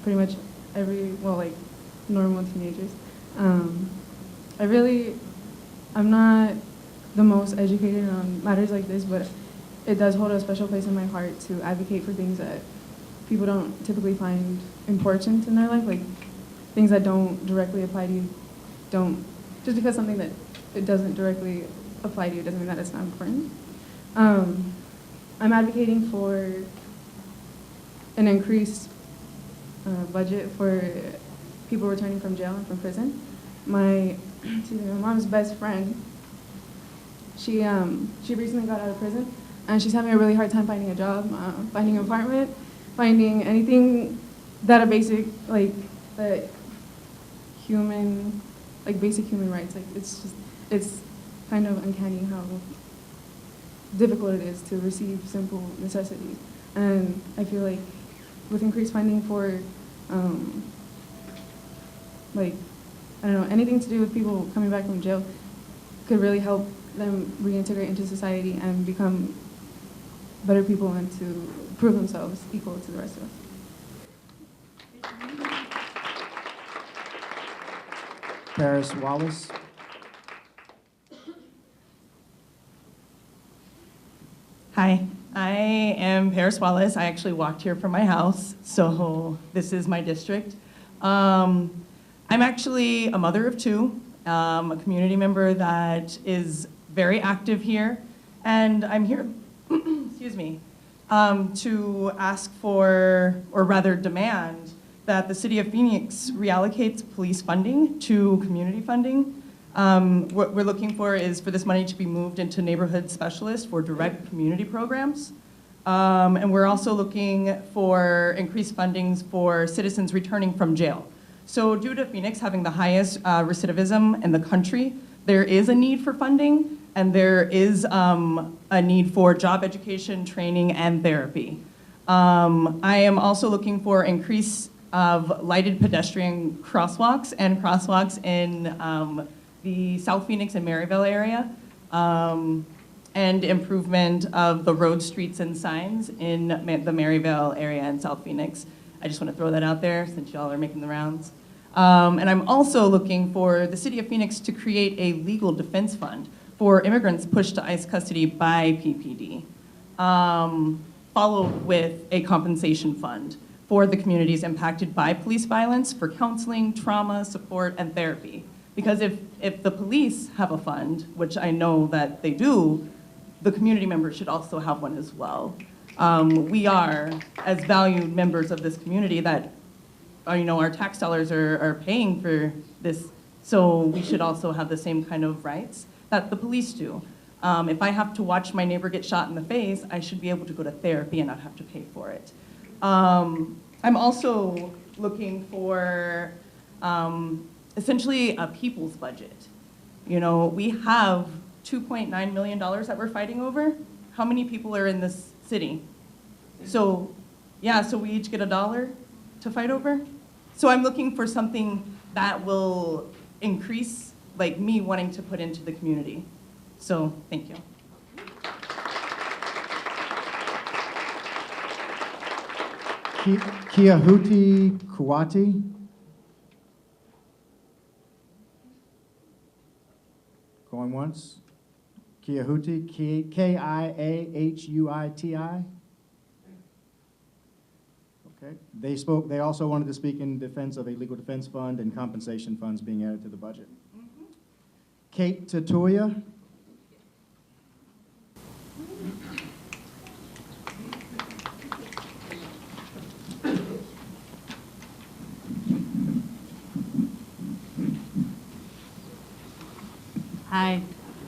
pretty much like normal teenagers. I'm not the most educated on matters like this, but it does hold a special place in my heart to advocate for things that people don't typically find important in their life, like things that don't directly apply to you. Just because something that it doesn't directly apply to you doesn't mean that it's not important. I'm advocating for an increased budget for people returning from jail and from prison. My mom's best friend, she recently got out of prison, and she's having a really hard time finding a job, finding an apartment, finding anything that basic human rights. Like it's kind of uncanny how difficult it is to receive simple necessities. And I feel like with increased funding for anything to do with people coming back from jail could really help them reintegrate into society and become better people and to prove themselves equal to the rest of us. Paris Wallace. Hi, I am Paris Wallace. I actually walked here from my house, so this is my district. I'm actually a mother of two, a community member that is very active here, and I'm here, excuse me, to ask for, or rather demand, that the City of Phoenix reallocates police funding to community funding. What we're looking for is for this money to be moved into neighborhood specialists for direct community programs. And we're also looking for increased fundings for citizens returning from jail. So due to Phoenix having the highest recidivism in the country, there is a need for funding, and there is a need for job education, training, and therapy. I am also looking for increase of lighted pedestrian crosswalks and crosswalks in the South Phoenix and Maryville area, and improvement of the road, streets, and signs in the Maryville area and South Phoenix. I just want to throw that out there since y'all are making the rounds. And I'm also looking for the City of Phoenix to create a legal defense fund for immigrants pushed to ICE custody by PPD, followed with a compensation fund for the communities impacted by police violence for counseling, trauma, support, and therapy. Because if the police have a fund, which I know that they do, the community members should also have one as well. We are, as valued members of this community that, our tax dollars are paying for this So we should also have the same kind of rights that the police do. If I have to watch my neighbor get shot in the face, I should be able to go to therapy and not have to pay for it. I'm also looking for essentially a people's budget. You know, we have $2.9 million that we're fighting over. How many people are in this city? So, yeah, so we each get $1 to fight over. So I'm looking for something that will increase, like me wanting to put into the community. So, thank you. Kiahuti Kuati. Going once. Kiahuti, Kiahuiti. Okay. They also wanted to speak in defense of a legal defense fund and compensation funds being added to the budget. Kate Tatoya. Hi,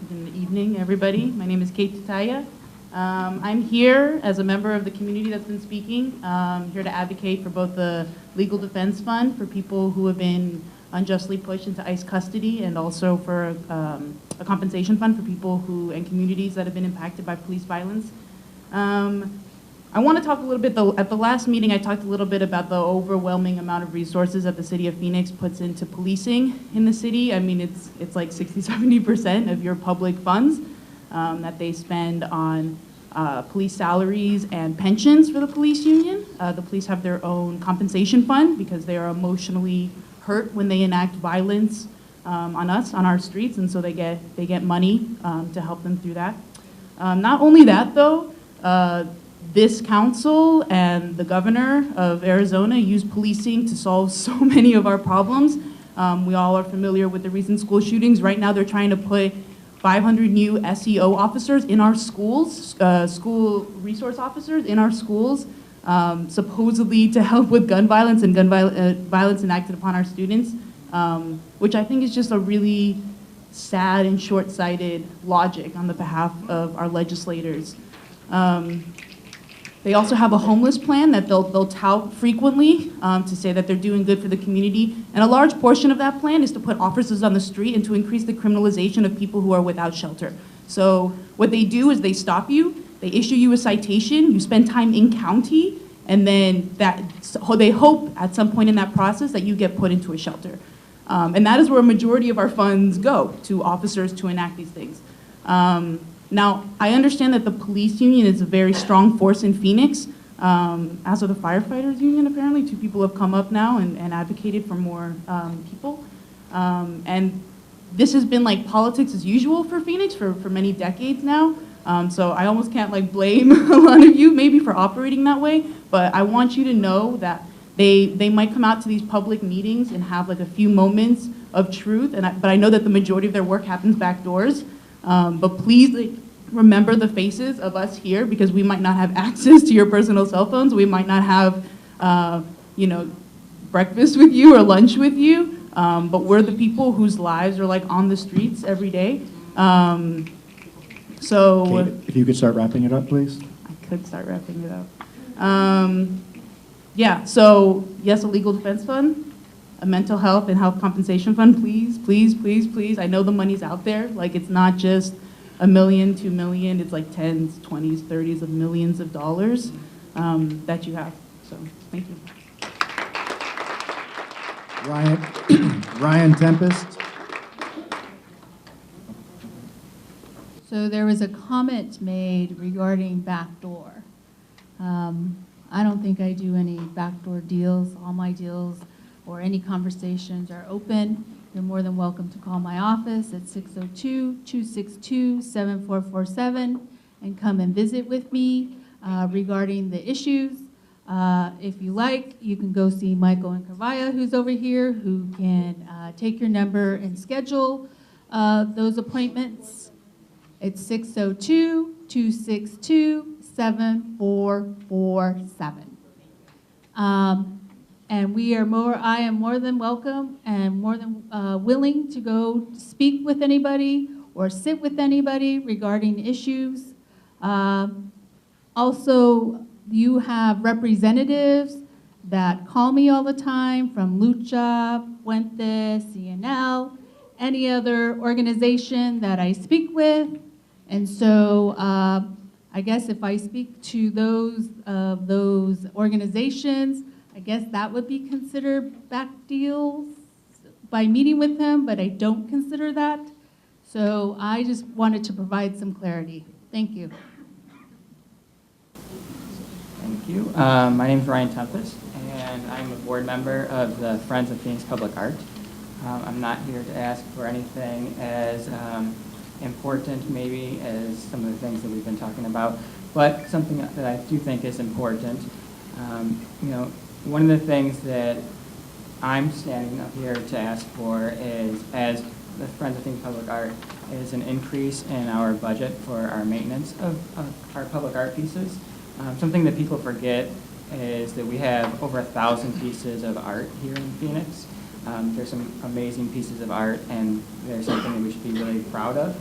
good evening, everybody. My name is Kate Tataya. I'm here as a member of the community that's been speaking, here to advocate for both the Legal Defense Fund for people who have been unjustly pushed into ICE custody, and also for a compensation fund for people who and communities that have been impacted by police violence. I want to talk a little bit, at the last meeting I talked a little bit about the overwhelming amount of resources that the city of Phoenix puts into policing in the city. I mean, it's like 60–70% of your public funds that they spend on police salaries and pensions for the police union. The police have their own compensation fund because they are emotionally hurt when they enact violence on us, on our streets, and so they get money to help them through that. Not only that, though, this council and the governor of Arizona use policing to solve so many of our problems. We all are familiar with the recent school shootings. Right now, they're trying to put 500 new SEO officers in our schools, school resource officers in our schools, supposedly to help with gun violence and violence enacted upon our students, which I think is just a really sad and short-sighted logic on the behalf of our legislators. They also have a homeless plan that they'll tout frequently to say that they're doing good for the community. And a large portion of that plan is to put officers on the street and to increase the criminalization of people who are without shelter. So what they do is they stop you, they issue you a citation, you spend time in county, and then they hope at some point in that process that you get put into a shelter. And that is where a majority of our funds go, to officers to enact these things. Now, I understand that the police union is a very strong force in Phoenix, as are the firefighters union, apparently. 2 people have come up now and advocated for more people. And this has been like politics as usual for Phoenix for many decades now. So I almost can't like blame a lot of you maybe for operating that way, but I want you to know that they might come out to these public meetings and have like a few moments of truth, but I know that the majority of their work happens back doors. But please remember the faces of us here, because we might not have access to your personal cell phones. We might not have, breakfast with you or lunch with you. But we're the people whose lives are like on the streets every day. Kate, if you could start wrapping it up, please. I could start wrapping it up. Yeah, so yes, a legal defense fund, a mental health and health compensation fund, please, please, please, please. I know the money's out there. Like, it's not just $1 million, $2 million, it's like tens, 20s, 30s of millions of dollars that you have. So, thank you. Ryan Tempest. So there was a comment made regarding backdoor. I don't think I do any backdoor deals. All my deals or any conversations are open. You're more than welcome to call my office at 602-262-7447 and come and visit with me regarding the issues. If you like, you can go see Michael and Carvaya, who's over here, who can take your number and schedule those appointments. It's 602-262-7447. And I am more than welcome and more than willing to go speak with anybody or sit with anybody regarding issues. Also, you have representatives that call me all the time from Lucha, Puente, CNL, any other organization that I speak with. And so I guess if I speak to those organizations, I guess that would be considered back deals by meeting with them, but I don't consider that. So I just wanted to provide some clarity. Thank you. Thank you. My name is Ryan Tempest, and I'm a board member of the Friends of Phoenix Public Art. I'm not here to ask for anything as important maybe as some of the things that we've been talking about, but something that I do think is important. One of the things that I'm standing up here to ask for is, as the Friends of Phoenix Public Art, is an increase in our budget for our maintenance of our public art pieces. Something that people forget is that we have over 1,000 pieces of art here in Phoenix. There's some amazing pieces of art, and there's something that we should be really proud of.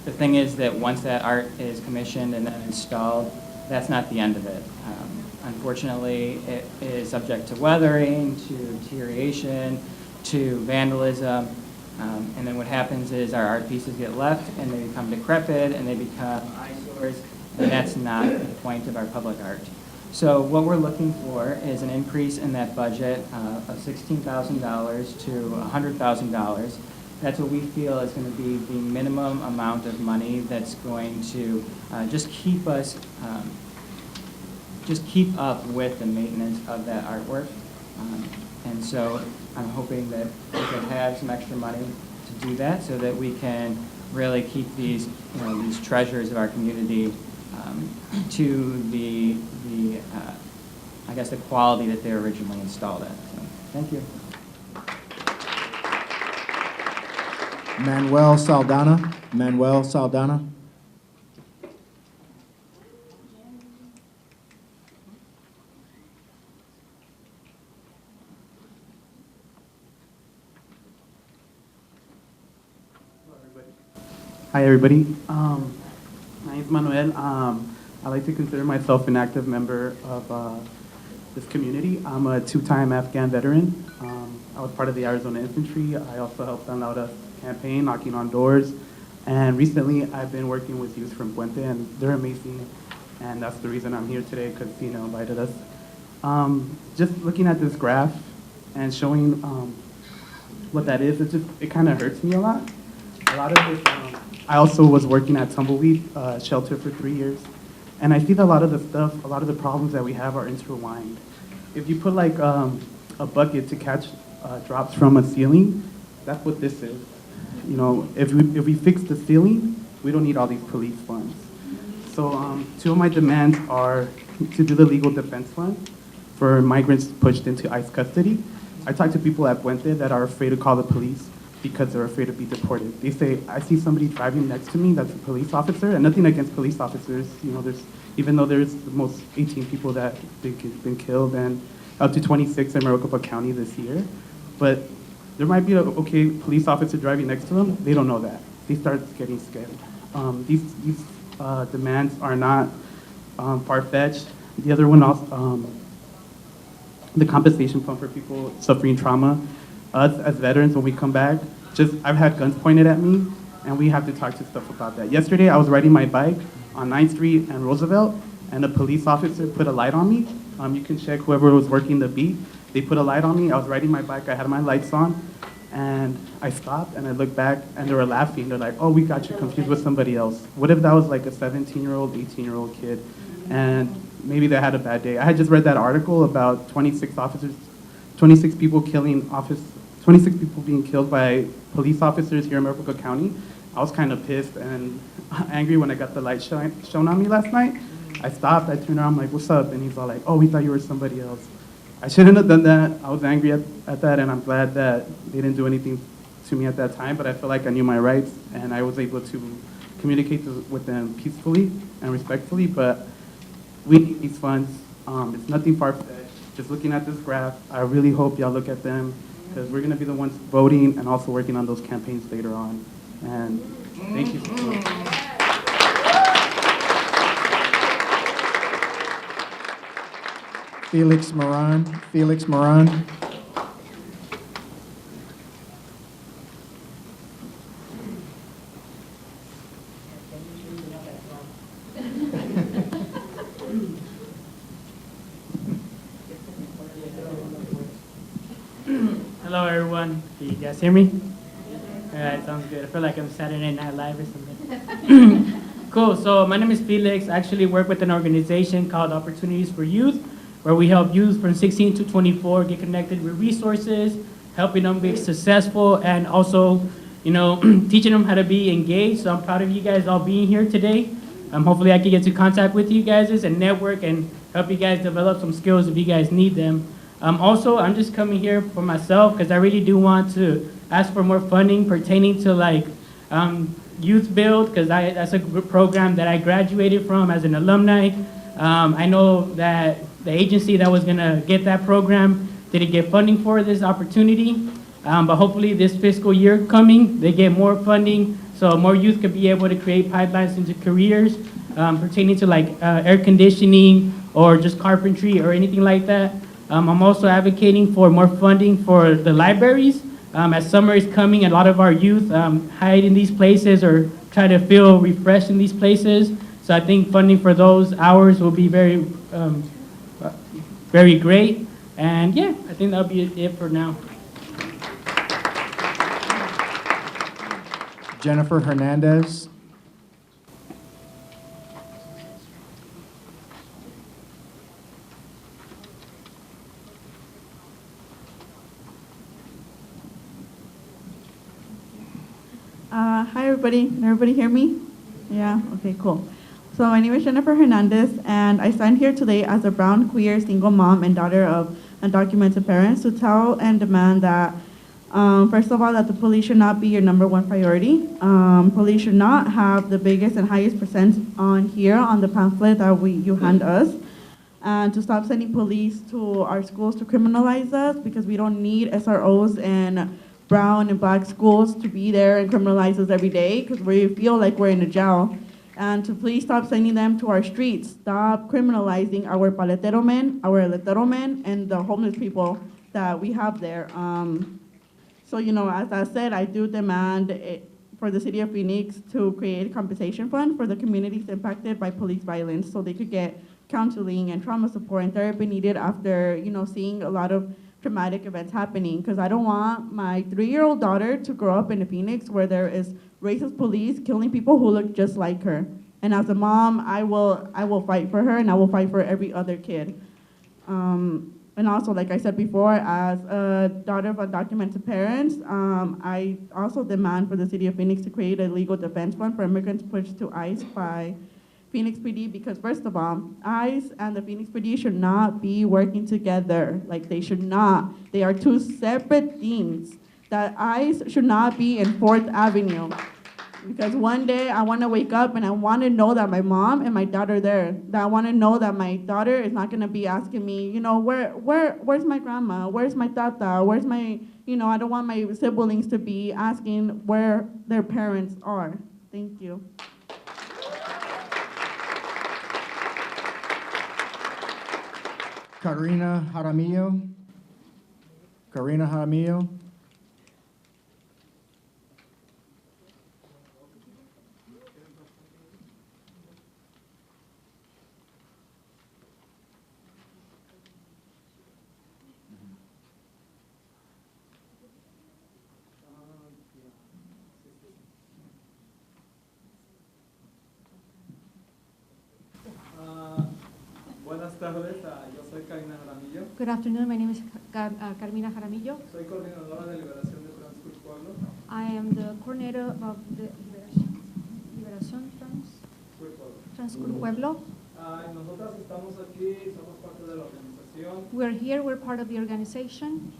The thing is that once that art is commissioned and then installed, that's not the end of it. Unfortunately, it is subject to weathering, to deterioration, to vandalism, and then what happens is our art pieces get left and they become decrepit and they become eyesores, and that's not the point of our public art. So what we're looking for is an increase in that budget of $16,000 to $100,000. That's what we feel is going to be the minimum amount of money that's going to just keep us, just keep up with the maintenance of that artwork. And so I'm hoping that we can have some extra money to do that so that we can really keep these, these treasures of our community to the I guess the quality that they were originally installed at. So, thank you. Manuel Saldana. Manuel Saldana. Hi, everybody. My name is Manuel. I like to consider myself an active member of this community. I'm a two-time Afghan veteran. I was part of the Arizona Infantry. I also helped on out a campaign, knocking on doors. And recently, I've been working with youth from Puente, and they're amazing. And that's the reason I'm here today, because Tina invited us. Just looking at this graph and showing what that is, it kind of hurts me a lot. A lot of this, I also was working at Tumbleweed shelter for 3 years. And I see that a lot of the stuff, a lot of the problems that we have are intertwined. If you put like a bucket to catch drops from a ceiling, that's what this is. If we fix the ceiling, we don't need all these police funds. So two of my demands are to do the legal defense fund for migrants pushed into ICE custody. I talk to people at Puente that are afraid to call the police because they're afraid to be deported. They say, I see somebody driving next to me that's a police officer, and nothing against police officers. Even though there's the most 18 people that have been killed and up to 26 in Maricopa County this year. But there might be a police officer driving next to them. They don't know that. They start getting scared. These demands are not far-fetched. The other one also, the compensation fund for people suffering trauma. Us as veterans, when we come back, I've had guns pointed at me, and we have to talk to stuff about that. Yesterday, I was riding my bike on 9th Street and Roosevelt, and a police officer put a light on me. You can check whoever was working the beat. They put a light on me. I was riding my bike. I had my lights on, and I stopped, and I looked back, and they were laughing. They're like, oh, we got you confused with somebody else. What if that was like a 17-year-old, 18-year-old kid, and maybe they had a bad day? I had just read that article about 26 people being killed by police officers here in Maricopa County. I was kind of pissed and angry when I got the light shown on me last night. I stopped, I turned around, I'm like, what's up? And he's all like, oh, we thought you were somebody else. I shouldn't have done that. I was angry at that, and I'm glad that they didn't do anything to me at that time, but I feel like I knew my rights, and I was able to communicate with them peacefully and respectfully, but we need these funds. It's nothing far-fetched. just looking at this graph, I really hope y'all look at them because we're going to be the ones voting and also working on those campaigns later on. And thank you so much. Felix Moran. Felix Moran. Hello, everyone. Can you guys hear me? All right, sounds good. I feel like I'm Saturday Night Live or something. Cool. So my name is Felix. I actually work with an organization called Opportunities for Youth, where we help youth from 16 to 24 get connected with resources, helping them be successful, and also, teaching them how to be engaged. So I'm proud of you guys all being here today. Hopefully I can get into contact with you guys and network and help you guys develop some skills if you guys need them. Also, I'm just coming here for myself because I really do want to ask for more funding pertaining to Youth Build, because that's a program that I graduated from as an alumni. I know that the agency that was gonna get that program didn't get funding for this opportunity, but hopefully this fiscal year coming, they get more funding so more youth could be able to create pipelines into careers pertaining to air conditioning or just carpentry or anything like that. I'm also advocating for more funding for the libraries. As summer is coming, a lot of our youth hide in these places or try to feel refreshed in these places. So I think funding for those hours will be very, very great. And yeah, I think that'll be it for now. Jennifer Hernandez. Hi everybody, can everybody hear me? Yeah, okay, cool. So my name is Jennifer Hernandez and I stand here today as a brown, queer, single mom and daughter of undocumented parents to tell and demand that, first of all, that the police should not be your #1 priority. Police should not have the biggest and highest percent on here on the pamphlet that you hand us. And to stop sending police to our schools to criminalize us because we don't need SROs and brown and black schools to be there and criminalize us every day because we feel like we're in a jail. And to please stop sending them to our streets. Stop criminalizing our paletero men, our letero men, and the homeless people that we have there. So, as I said, I do demand for the city of Phoenix to create a compensation fund for the communities impacted by police violence so they could get counseling and trauma support and therapy needed after, seeing a lot of traumatic events happening, because I don't want my 3-year-old daughter to grow up in a Phoenix where there is racist police killing people who look just like her. And as a mom, I will fight for her and I will fight for every other kid. And also, like I said before, as a daughter of undocumented parents, I also demand for the city of Phoenix to create a legal defense fund for immigrants pushed to ICE by Phoenix PD, because first of all, ICE and the Phoenix PD should not be working together. Like, they should not. They are two separate things. That ICE should not be in 4th Avenue. Because one day I want to wake up and I want to know that my mom and my daughter are there. That I want to know that my daughter is not going to be asking me, where's my grandma? Where's my tata? Where's my, I don't want my siblings to be asking where their parents are. Thank you. Karina Jaramillo. Karina Jaramillo. Buenas tardes, yo soy Karina Jaramillo. Good afternoon, my name is Carmina Jaramillo. Soy coordinadora de liberación de Transcur Pueblo. I am the coordinator of the Liberación Transcur Pueblo. Nosotras estamos aquí, somos parte de la organización. We're here, we're part of the organization.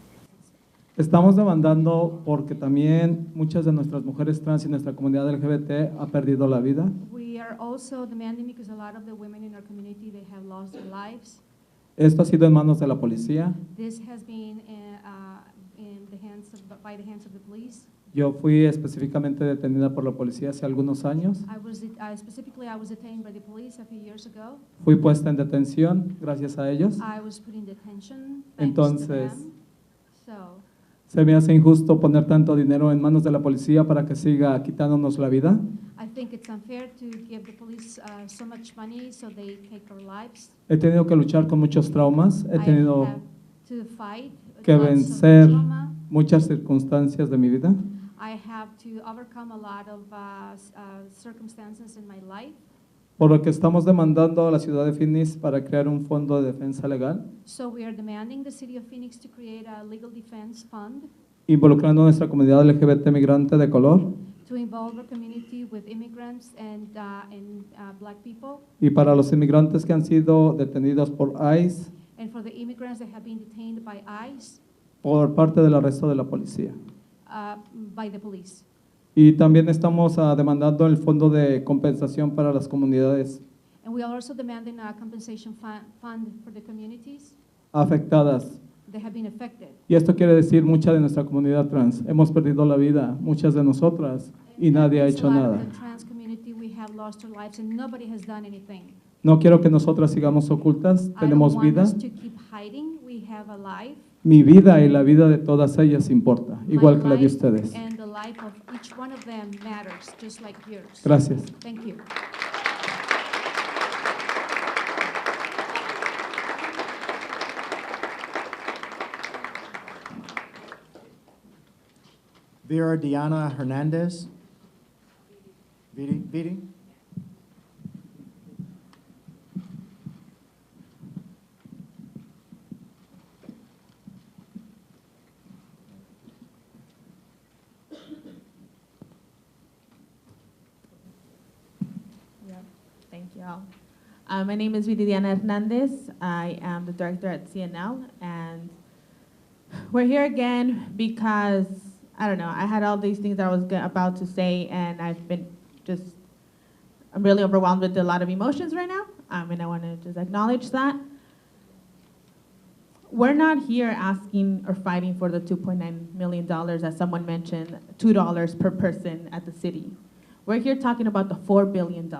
Estamos demandando porque también muchas de nuestras mujeres trans y nuestra comunidad LGBT ha perdido la vida. We are also demanding because a lot of the women in our community, they have lost their lives. Esto ha sido en manos de la policía. This has been by the hands of the police. Yo fui específicamente detenida por la policía hace algunos años. Specifically, I was detained by the police a few years ago. Fui puesta en detención gracias a ellos. I was put in detention thanks Entonces, to them. So, se me hace injusto poner tanto dinero en manos de la policía para que siga quitándonos la vida. I think it's unfair to give the police so much money so they take our lives. He tenido que luchar con muchos traumas. He tenido I have to fight que lots of vencer trauma. muchas circunstancias de mi vida. I have to overcome a lot of circumstances in my life. Por lo que estamos demandando a la ciudad de Phoenix para crear un fondo de defensa legal, So we are demanding the city of Phoenix to create a legal defense fund involucrando a nuestra comunidad LGBT migrante de color to involve our community with immigrants and black people, y para los inmigrantes que han sido detenidos por ICE and for the immigrants that have been detained by ICE, por parte del arresto de la policía. by the police. Y también estamos demandando el fondo de compensación para las comunidades And we are also demanding a compensation fund for the communities afectadas. that have been affected. Y esto quiere decir mucha de nuestra comunidad trans. Hemos perdido la vida, muchas de nosotras, y nadie ha hecho A lot nada. of the trans community, we have lost our lives and nobody has done anything. No quiero que nosotras sigamos ocultas, tenemos I don't want vida. us to keep hiding. We have a life. Mi vida y la vida de todas ellas importa, igual que la de My life ustedes. and the life of each one of them matters, just like yours. Gracias. Thank you. Vera Diana Hernandez. Vidi? Thank you all. My name is Viridiana Hernandez. I am the director at CNL, and we're here again because, I don't know, I had all these things that I was about to say, and I'm really overwhelmed with a lot of emotions right now, and I want to just acknowledge that. We're not here asking or fighting for the $2.9 million, as someone mentioned, $2 per person at the city. We're here talking about the $4 billion.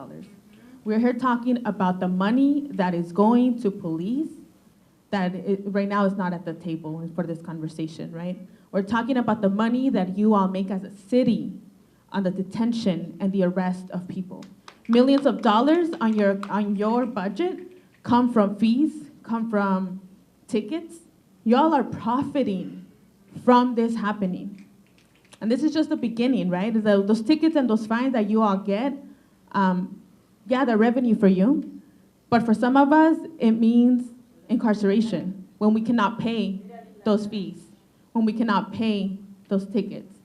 We're here talking about the money that is going to police that right now is not at the table for this conversation, right? We're talking about the money that you all make as a city on the detention and the arrest of people. Millions of dollars on your budget come from fees, come from tickets. Y'all are profiting from this happening. And this is just the beginning, right? Those tickets and those fines that you all get, yeah, they're revenue for you, but for some of us, it means incarceration when we cannot pay those fees, when we cannot pay those tickets.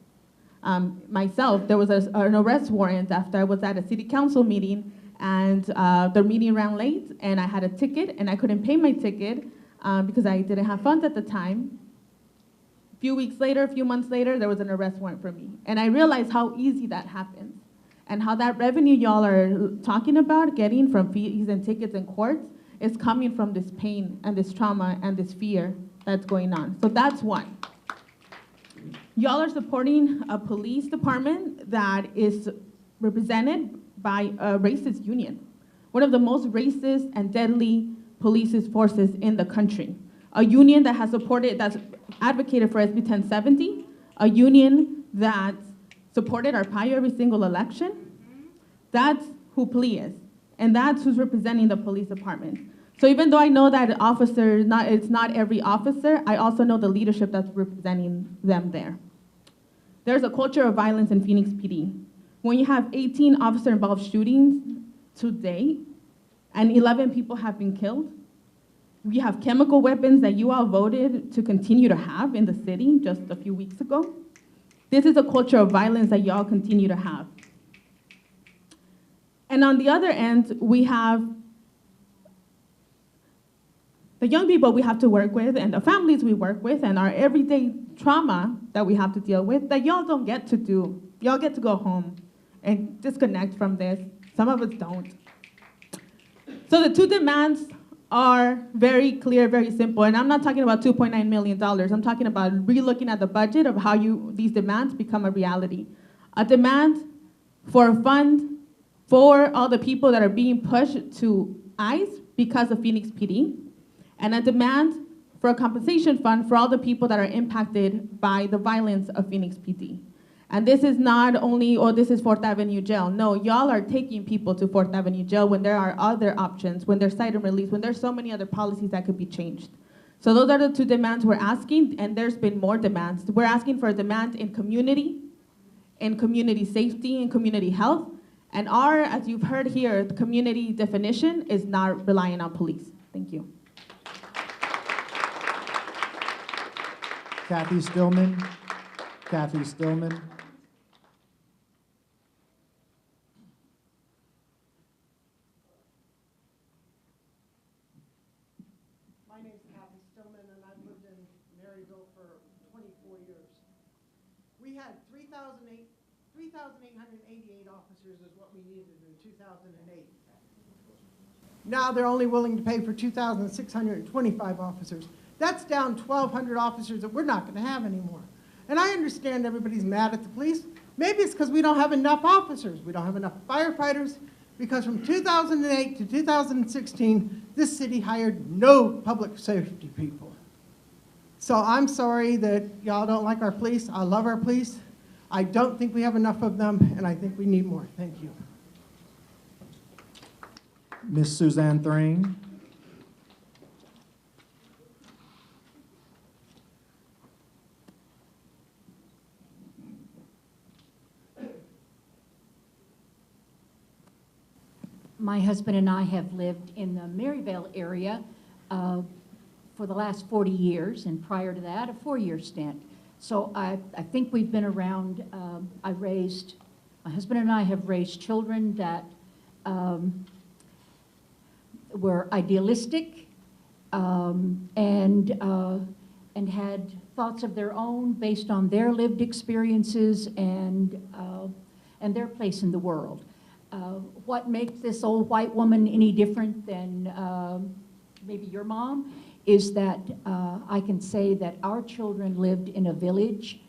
Myself, there was an arrest warrant after I was at a city council meeting, and the meeting ran late, and I had a ticket, and I couldn't pay my ticket because I didn't have funds at the time. A few weeks later, a few months later, there was an arrest warrant for me, and I realized how easy that happens. And how that revenue y'all are talking about getting from fees and tickets in courts is coming from this pain and this trauma and this fear that's going on. So that's one. Y'all are supporting a police department that is represented by a racist union, one of the most racist and deadly police forces in the country. A union that has that's advocated for SB 1070, a union that supported Arpaio every single election. That's who PLE is, and that's who's representing the police department. So even though I know that it's not every officer, I also know the leadership that's representing them there. There's a culture of violence in Phoenix PD. When you have 18 officer-involved shootings to date, and 11 people have been killed, we have chemical weapons that you all voted to continue to have in the city just a few weeks ago. This is a culture of violence that y'all continue to have. And on the other end, we have the young people we have to work with and the families we work with and our everyday trauma that we have to deal with that y'all don't get to do. Y'all get to go home and disconnect from this. Some of us don't. So the two demands are very clear, very simple. And I'm not talking about $2.9 million. I'm talking about relooking at the budget of how these demands become a reality. A demand for a fund for all the people that are being pushed to ICE because of Phoenix PD, and a demand for a compensation fund for all the people that are impacted by the violence of Phoenix PD. And this is not only, oh, this is 4th Avenue Jail. No, y'all are taking people to 4th Avenue Jail when there are other options, when there's cite and release, when there's so many other policies that could be changed. So those are the two demands we're asking, and there's been more demands. We're asking for a demand in community safety, and community health. And our, as you've heard here, the community definition is not relying on police. Thank you. Kathy Stillman. Kathy Stillman. My name's Kathy Stillman, and I've lived in Maryville for 24 years. We had 3,888 officers is what we needed in 2008. Now they're only willing to pay for 2,625 officers. That's down 1,200 officers that we're not going to have anymore. And I understand everybody's mad at the police. Maybe it's because we don't have enough officers. We don't have enough firefighters, because from 2008 to 2016, this city hired no public safety people. So I'm sorry that y'all don't like our police. I love our police. I don't think we have enough of them, and I think we need more. Thank you. Miss Suzanne Thrain. My husband and I have lived in the Maryville area for the last 40 years, and prior to that, a 4-year stint. So I think we've been around. My husband and I have raised children that were idealistic and had thoughts of their own based on their lived experiences and their place in the world. What makes this old white woman any different than maybe your mom is that I can say that our children lived in a village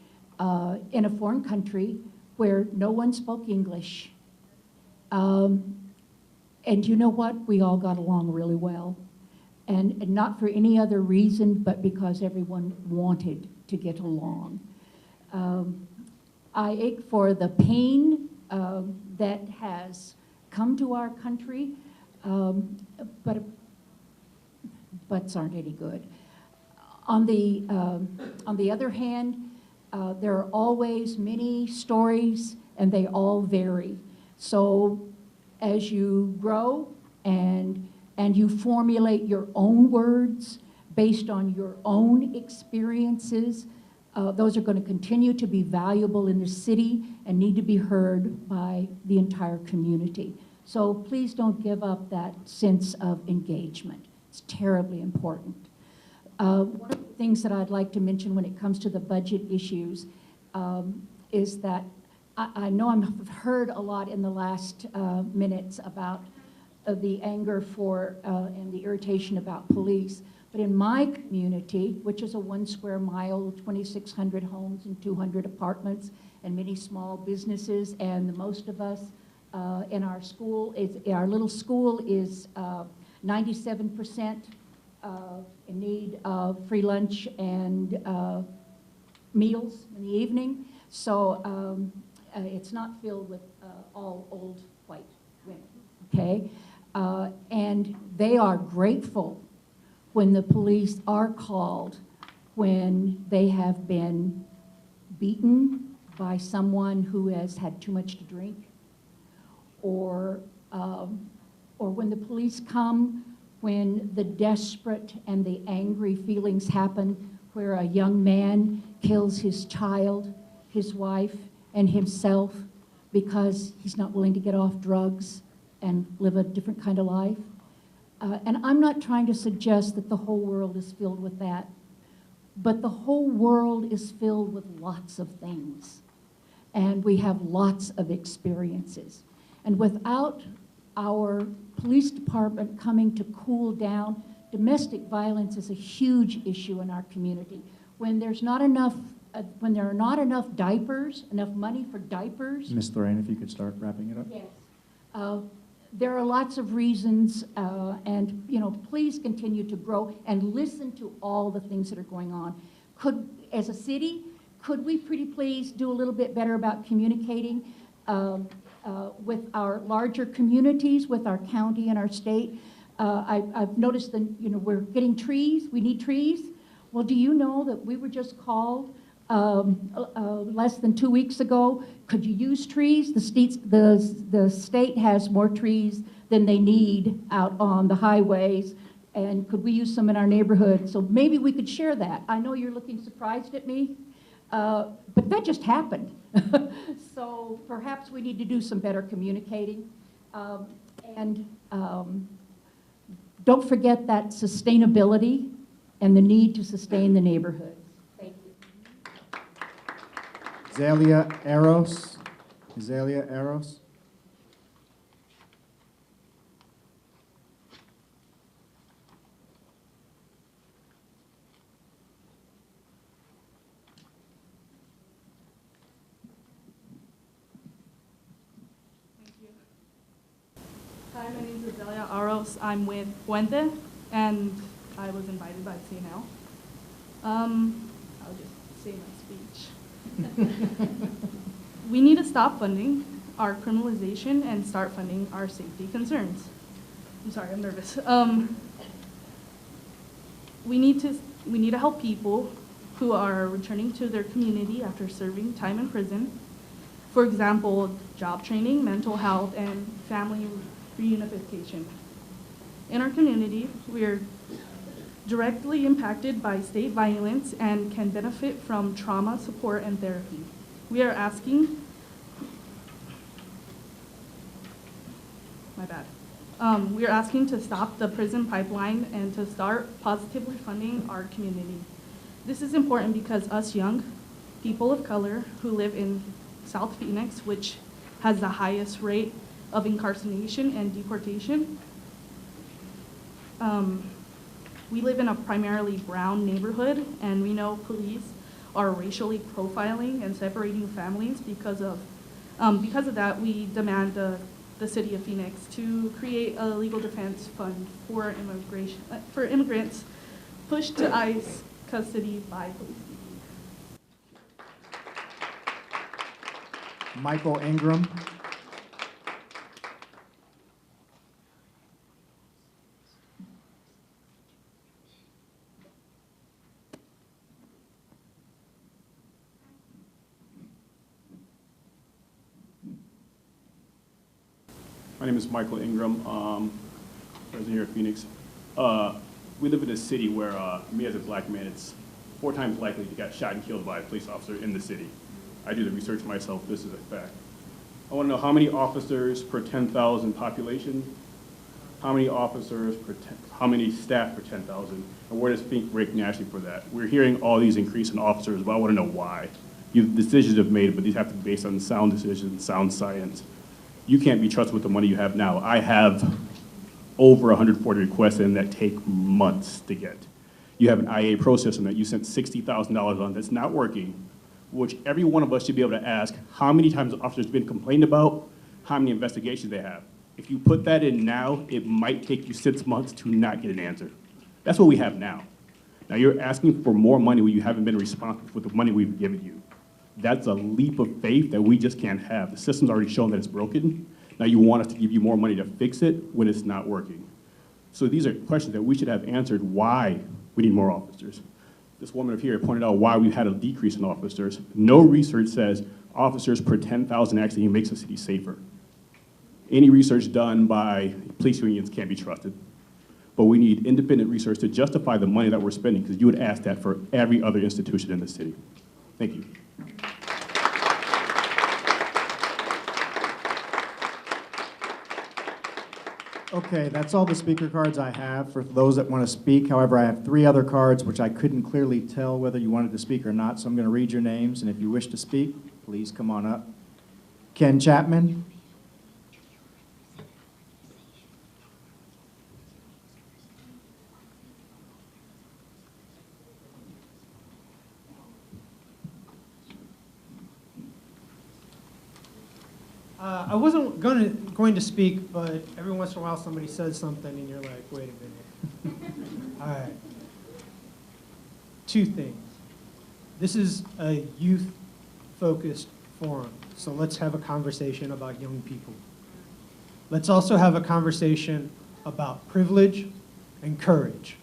in a foreign country where no one spoke English. And you know what? We all got along really well. And not for any other reason, but because everyone wanted to get along. I ache for the pain that has come to our country, but butts aren't any good. On the other hand, there are always many stories, and they all vary. So as you grow and you formulate your own words based on your own experiences, those are going to continue to be valuable in the city and need to be heard by the entire community. So please don't give up that sense of engagement. It's terribly important. One of the things that I'd like to mention when it comes to the budget issues is that I know I've heard a lot in the last minutes about the anger for and the irritation about police. But in my community, which is a 1 square mile, 2,600 homes and 200 apartments and many small businesses, and the most of us in our school, our little school is 97% in need of free lunch and meals in the evening. So it's not filled with all old white women, okay? And they are grateful when the police are called when they have been beaten by someone who has had too much to drink, or when the police come when the desperate and the angry feelings happen, where a young man kills his child, his wife, and himself because he's not willing to get off drugs and live a different kind of life. And I'm not trying to suggest that the whole world is filled with that, but the whole world is filled with lots of things, and we have lots of experiences. And without our police department coming to cool down domestic violence is a huge issue in our community. When there's not enough, when there are not enough diapers, enough money for diapers. Ms. Lorraine, if you could start wrapping it up. Yes. There are lots of reasons, and please continue to grow and listen to all the things that are going on. As a city, could we pretty please do a little bit better about communicating with our larger communities, with our county and our state? I've noticed that we're getting trees. We need trees. Well, do you know that we were just called less than 2 weeks ago? Could you use trees? The state has more trees than they need out on the highways, and could we use some in our neighborhood? So maybe we could share that. I know you're looking surprised at me, but that just happened. So perhaps we need to do some better communicating. And don't forget that sustainability and the need to sustain the neighborhoods. Thank you. Zelia Eros. Zelia Eros. Hi, my name is Zelia Aros. I'm with Puente, and I was invited by CNL. I'll just say my speech. We need to stop funding our criminalization and start funding our safety concerns. I'm sorry, I'm nervous. We need to help people who are returning to their community after serving time in prison. For example, job training, mental health, and family reunification. In our community, we are directly impacted by state violence and can benefit from trauma support and therapy. We are asking, we are asking to stop the prison pipeline and to start positively funding our community. This is important because us young people of color who live in South Phoenix, which has the highest rate of incarceration and deportation, we live in a primarily brown neighborhood, and we know police are racially profiling and separating families. Because of that, we demand the city of Phoenix to create a legal defense fund for immigrants pushed to ICE custody by police. Michael Ingram. My name is Michael Ingram, resident here at Phoenix. We live in a city where me as a black man, it's 4 times likely to get shot and killed by a police officer in the city. I do the research myself, this is a fact. I want to know how many officers per 10,000 population, how many officers how many staff per 10,000, and where does Phoenix rank nationally for that? We're hearing all these increase in officers, but I want to know why. Decisions have made, but these have to be based on sound decisions, sound science. You can't be trusted with the money you have now. I have over 140 requests in that take months to get. You have an IA Pro system that you sent $60,000 on that's not working, which every one of us should be able to ask how many times the officer's been complained about, how many investigations they have. If you put that in now, it might take you 6 months to not get an answer. That's what we have now. Now you're asking for more money when you haven't been responsible with the money we've given you. That's a leap of faith that we just can't have. The system's already shown that it's broken. Now you want us to give you more money to fix it when it's not working. So these are questions that we should have answered why we need more officers. This woman up here pointed out why we've had a decrease in officers. No research says officers per 10,000 actually makes a city safer. Any research done by police unions can't be trusted. But we need independent research to justify the money that we're spending, because you would ask that for every other institution in the city. Thank you. Okay, that's all the speaker cards I have for those that want to speak. However, I have 3 other cards which I couldn't clearly tell whether you wanted to speak or not, so I'm going to read your names, and if you wish to speak, please come on up. Ken Chapman. I wasn't going to speak, but every once in a while somebody says something and you're like, wait a minute. All right. Two things. This is a youth-focused forum, so let's have a conversation about young people. Let's also have a conversation about privilege and courage.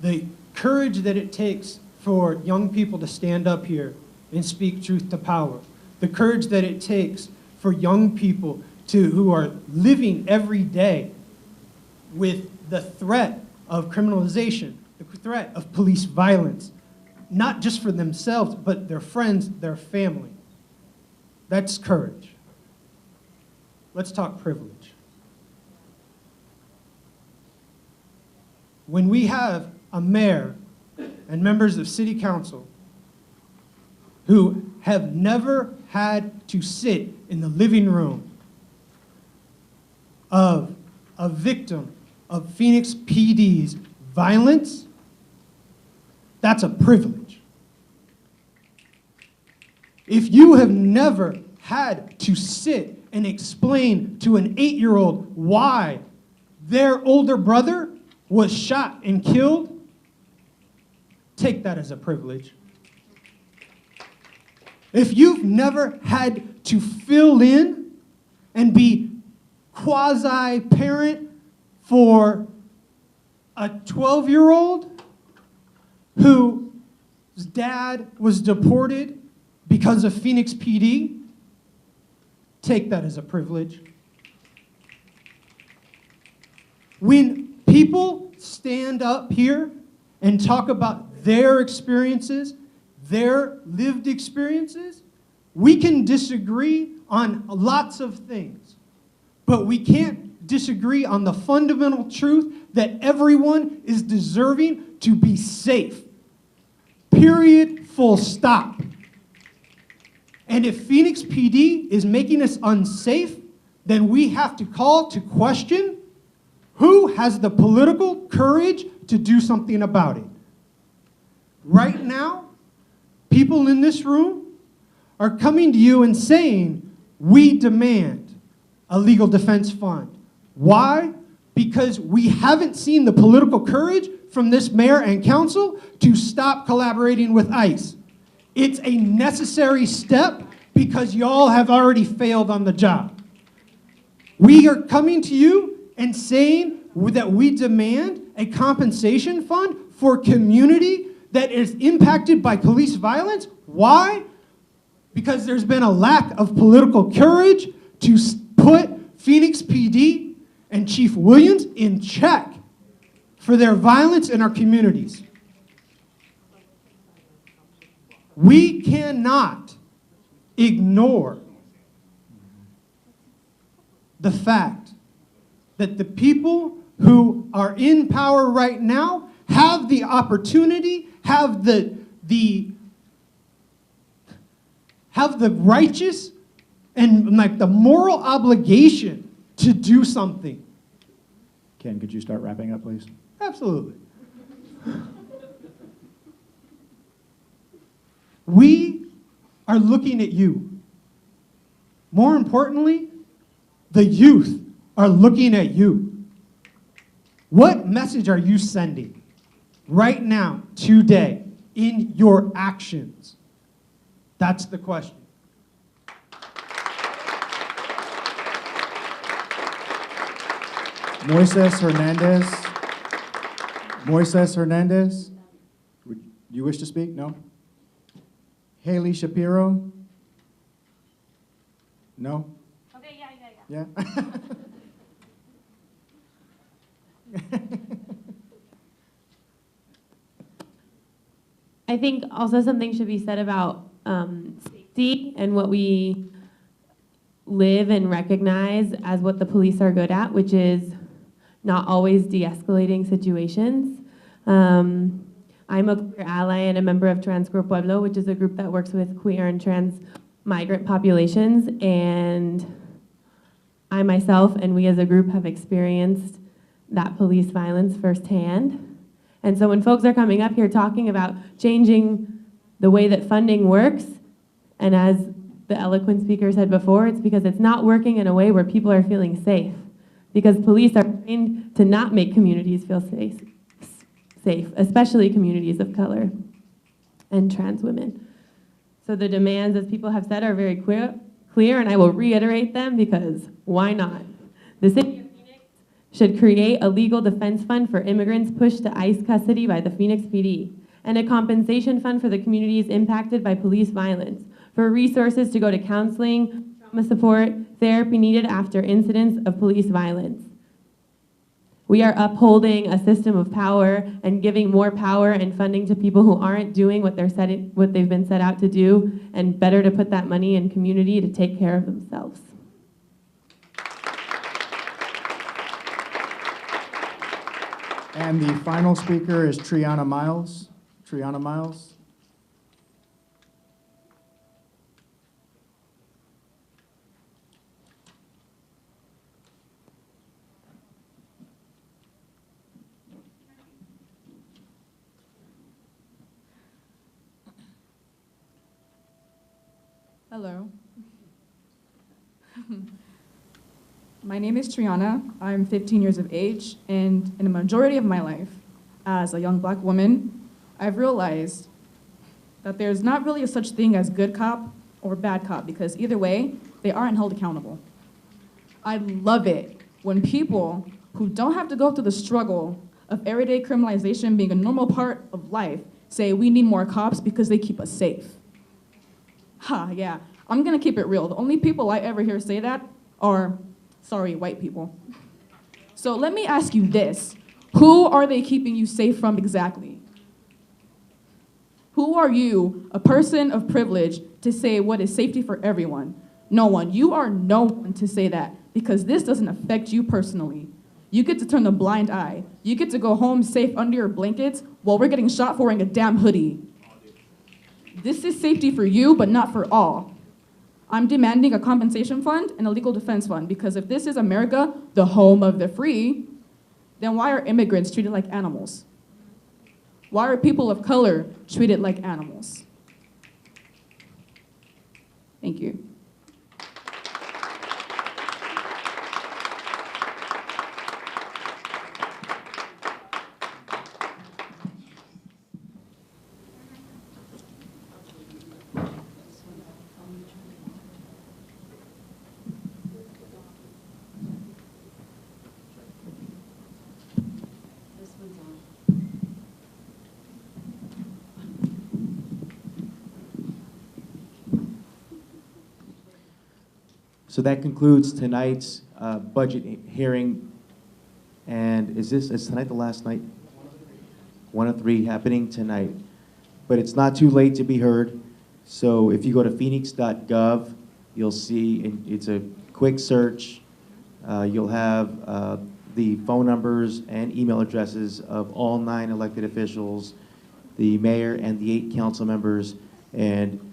The courage that it takes for young people to stand up here and speak truth to power. The courage that it takes for young people who are living every day with the threat of criminalization, the threat of police violence, not just for themselves, but their friends, their family. That's courage. Let's talk privilege. When we have a mayor and members of city council who have never had to sit in the living room of a victim of Phoenix PD's violence, that's a privilege. If you have never had to sit and explain to an 8-year-old why their older brother was shot and killed, take that as a privilege. If you've never had to fill in and be quasi-parent for a 12-year-old whose dad was deported because of Phoenix PD, take that as a privilege. When people stand up here and talk about their experiences, their lived experiences, we can disagree on lots of things, but we can't disagree on the fundamental truth that everyone is deserving to be safe. Period, full stop. And if Phoenix PD is making us unsafe, then we have to call to question who has the political courage to do something about it. Right now, people in this room are coming to you and saying, we demand a legal defense fund. Why? Because we haven't seen the political courage from this mayor and council to stop collaborating with ICE. It's a necessary step because y'all have already failed on the job. We are coming to you and saying that we demand a compensation fund for community that is impacted by police violence. Why? Because there's been a lack of political courage to put Phoenix PD and Chief Williams in check for their violence in our communities. We cannot ignore the fact that the people who are in power right now have the opportunity, have the righteous and like the moral obligation to do something. Ken, could you start wrapping up, please? Absolutely. We are looking at you. More importantly, the youth are looking at you. What message are you sending right now, today, in your actions? That's the question. Moises Hernandez, would you wish to speak? No? Haley Shapiro? No? Okay, yeah. I think also something should be said about safety and what we live and recognize as what the police are good at, which is not always de-escalating situations. I'm a queer ally and a member of Trans Queer Pueblo, which is a group that works with queer and trans migrant populations, and I myself and we as a group have experienced that police violence firsthand. And so when folks are coming up here talking about changing the way that funding works, and as the eloquent speaker said before, it's because it's not working in a way where people are feeling safe. Because police are trained to not make communities feel safe, especially communities of color and trans women. So the demands, as people have said, are very clear, and I will reiterate them because why not? The city of Phoenix should create a legal defense fund for immigrants pushed to ICE custody by the Phoenix PD, and a compensation fund for the communities impacted by police violence, for resources to go to counseling, trauma support, therapy needed after incidents of police violence. We are upholding a system of power and giving more power and funding to people who aren't doing what they've been set out to do, and better to put that money in community to take care of themselves. And the final speaker is Triana Miles. Triana Miles. Hello. My name is Triana. I'm 15 years of age, and in a majority of my life, as a young black woman, I've realized that there's not really a such thing as good cop or bad cop, because either way, they aren't held accountable. I love it when people who don't have to go through the struggle of everyday criminalization being a normal part of life say we need more cops because they keep us safe. Yeah, I'm gonna keep it real. The only people I ever hear say that are, sorry, white people. So let me ask you this. Who are they keeping you safe from exactly? Who are you, a person of privilege, to say what is safety for everyone? No one. You are no one to say that, because this doesn't affect you personally. You get to turn a blind eye. You get to go home safe under your blankets while we're getting shot for wearing a damn hoodie. This is safety for you, but not for all. I'm demanding a compensation fund and a legal defense fund, because if this is America, the home of the free, then why are immigrants treated like animals? Why are people of color treated like animals? Thank you. So that concludes tonight's budget hearing. And is tonight the last night? 1 of 3 happening tonight. But it's not too late to be heard. So if you go to phoenix.gov, you'll see, and it's a quick search. You'll have the phone numbers and email addresses of all 9 elected officials, the mayor and the 8 council members. And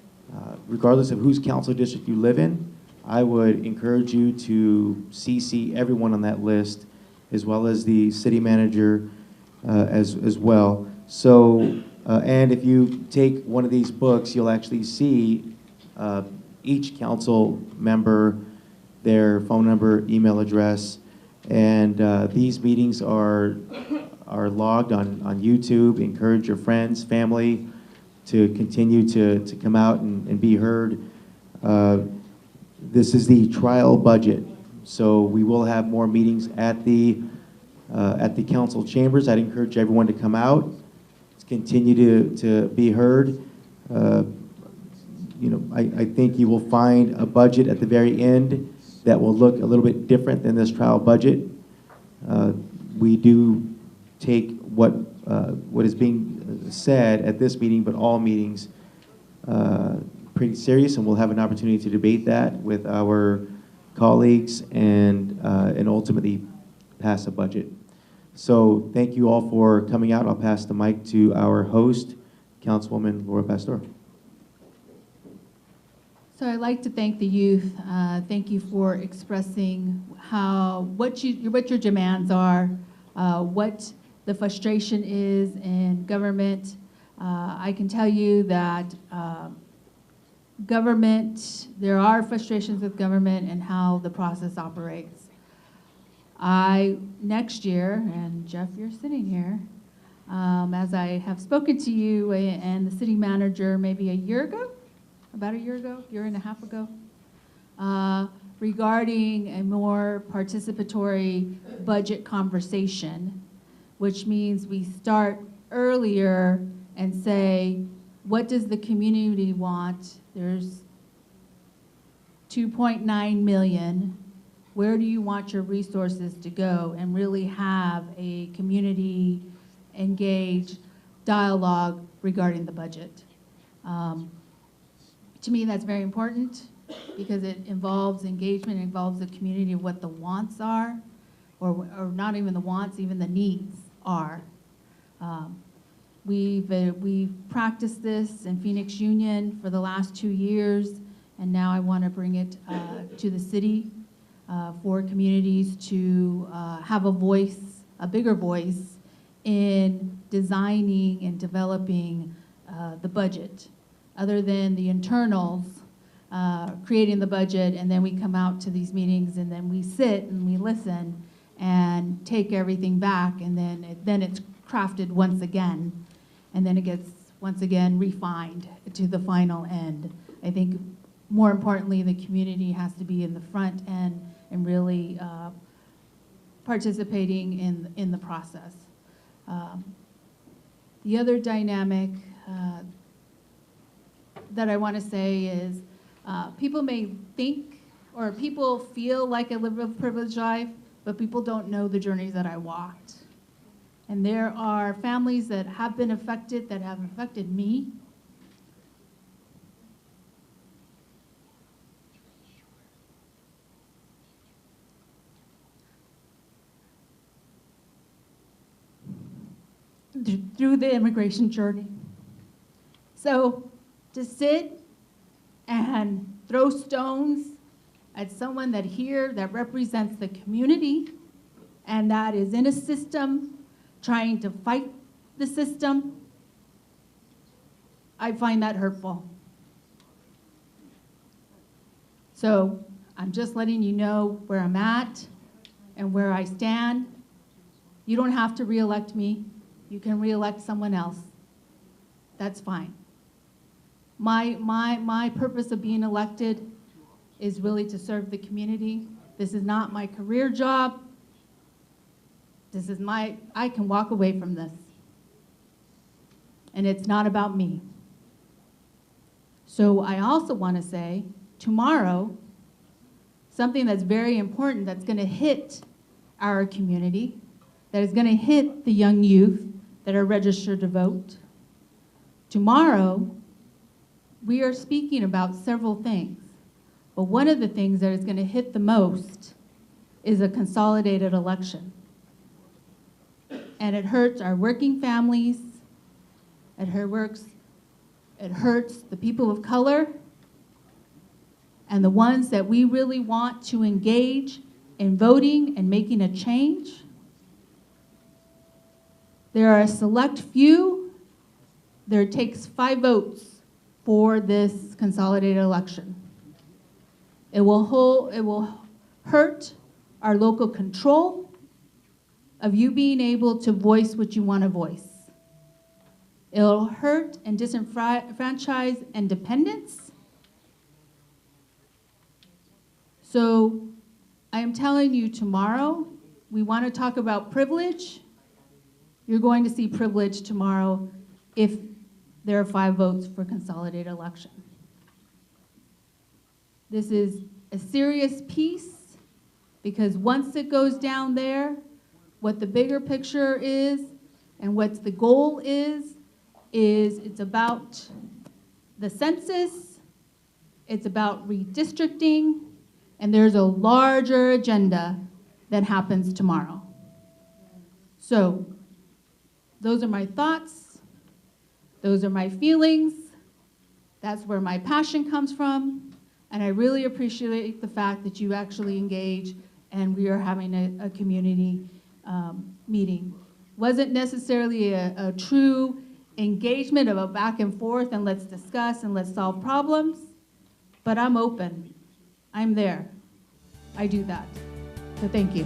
regardless of whose council district you live in, I would encourage you to CC everyone on that list, as well as the city manager as well. So, and if you take one of these books, you'll actually see each council member, their phone number, email address, and these meetings are logged on YouTube. Encourage your friends, family to continue to come out and be heard. This is the trial budget, so we will have more meetings at the council chambers. I'd encourage everyone to come out, continue to be heard. I think you will find a budget at the very end that will look a little bit different than this trial budget. We do take what is being said at this meeting, but all meetings, pretty serious, and we'll have an opportunity to debate that with our colleagues and ultimately pass a budget. So thank you all for coming out. I'll pass the mic to our host, Councilwoman Laura Pastor. So I'd like to thank the youth. Thank you for expressing what your demands are, what the frustration is in government. I can tell you that government, there are frustrations with government and how the process operates. Next year, and Jeff, you're sitting here, as I have spoken to you and the city manager maybe a year ago, about a year and a half ago, regarding a more participatory budget conversation, which means we start earlier and say, what does the community want? There's 2.9 million. Where do you want your resources to go? And really have a community engaged dialogue regarding the budget. To me, that's very important because it involves engagement, it involves the community of what the wants are, or not even the wants, even the needs are. We've practiced this in Phoenix Union for the last 2 years, and now I want to bring it to the city for communities to have a voice, a bigger voice in designing and developing the budget. Other than the internals, creating the budget, and then we come out to these meetings and then we sit and we listen and take everything back, and then it's crafted once again, and then it gets once again refined to the final end. I think more importantly, the community has to be in the front end and really participating in the process. The other dynamic that I want to say is people may think or people feel like I live a privileged life, but people don't know the journeys that I walked. And there are families that have been affected, that have affected me. Through the immigration journey. So to sit and throw stones at someone that represents the community and that is in a system trying to fight the system, I find that hurtful. So I'm just letting you know where I'm at and where I stand. You don't have to reelect me. You can reelect someone else. That's fine. My purpose of being elected is really to serve the community. This is not my career job. This is I can walk away from this. And it's not about me. So I also want to say, tomorrow, something that's very important that's going to hit our community, that is going to hit the young youth that are registered to vote. Tomorrow, we are speaking about several things, but one of the things that is going to hit the most is a consolidated election. And it hurts our working families, it hurts the people of color, and the ones that we really want to engage in voting and making a change. There are a select few. There takes 5 votes for this consolidated election. It will hurt our local control of you being able to voice what you want to voice. It'll hurt and disenfranchise independence. So I am telling you tomorrow, we want to talk about privilege. You're going to see privilege tomorrow if there are 5 votes for consolidated election. This is a serious piece because once it goes down there, what the bigger picture is and what the goal is it's about the census, it's about redistricting, and there's a larger agenda that happens tomorrow. So those are my thoughts. Those are my feelings. That's where my passion comes from. And I really appreciate the fact that you actually engage and we are having a community meeting. Wasn't necessarily a true engagement of a back and forth and let's discuss and let's solve problems. but I'm open. I'm there. I do that. So thank you.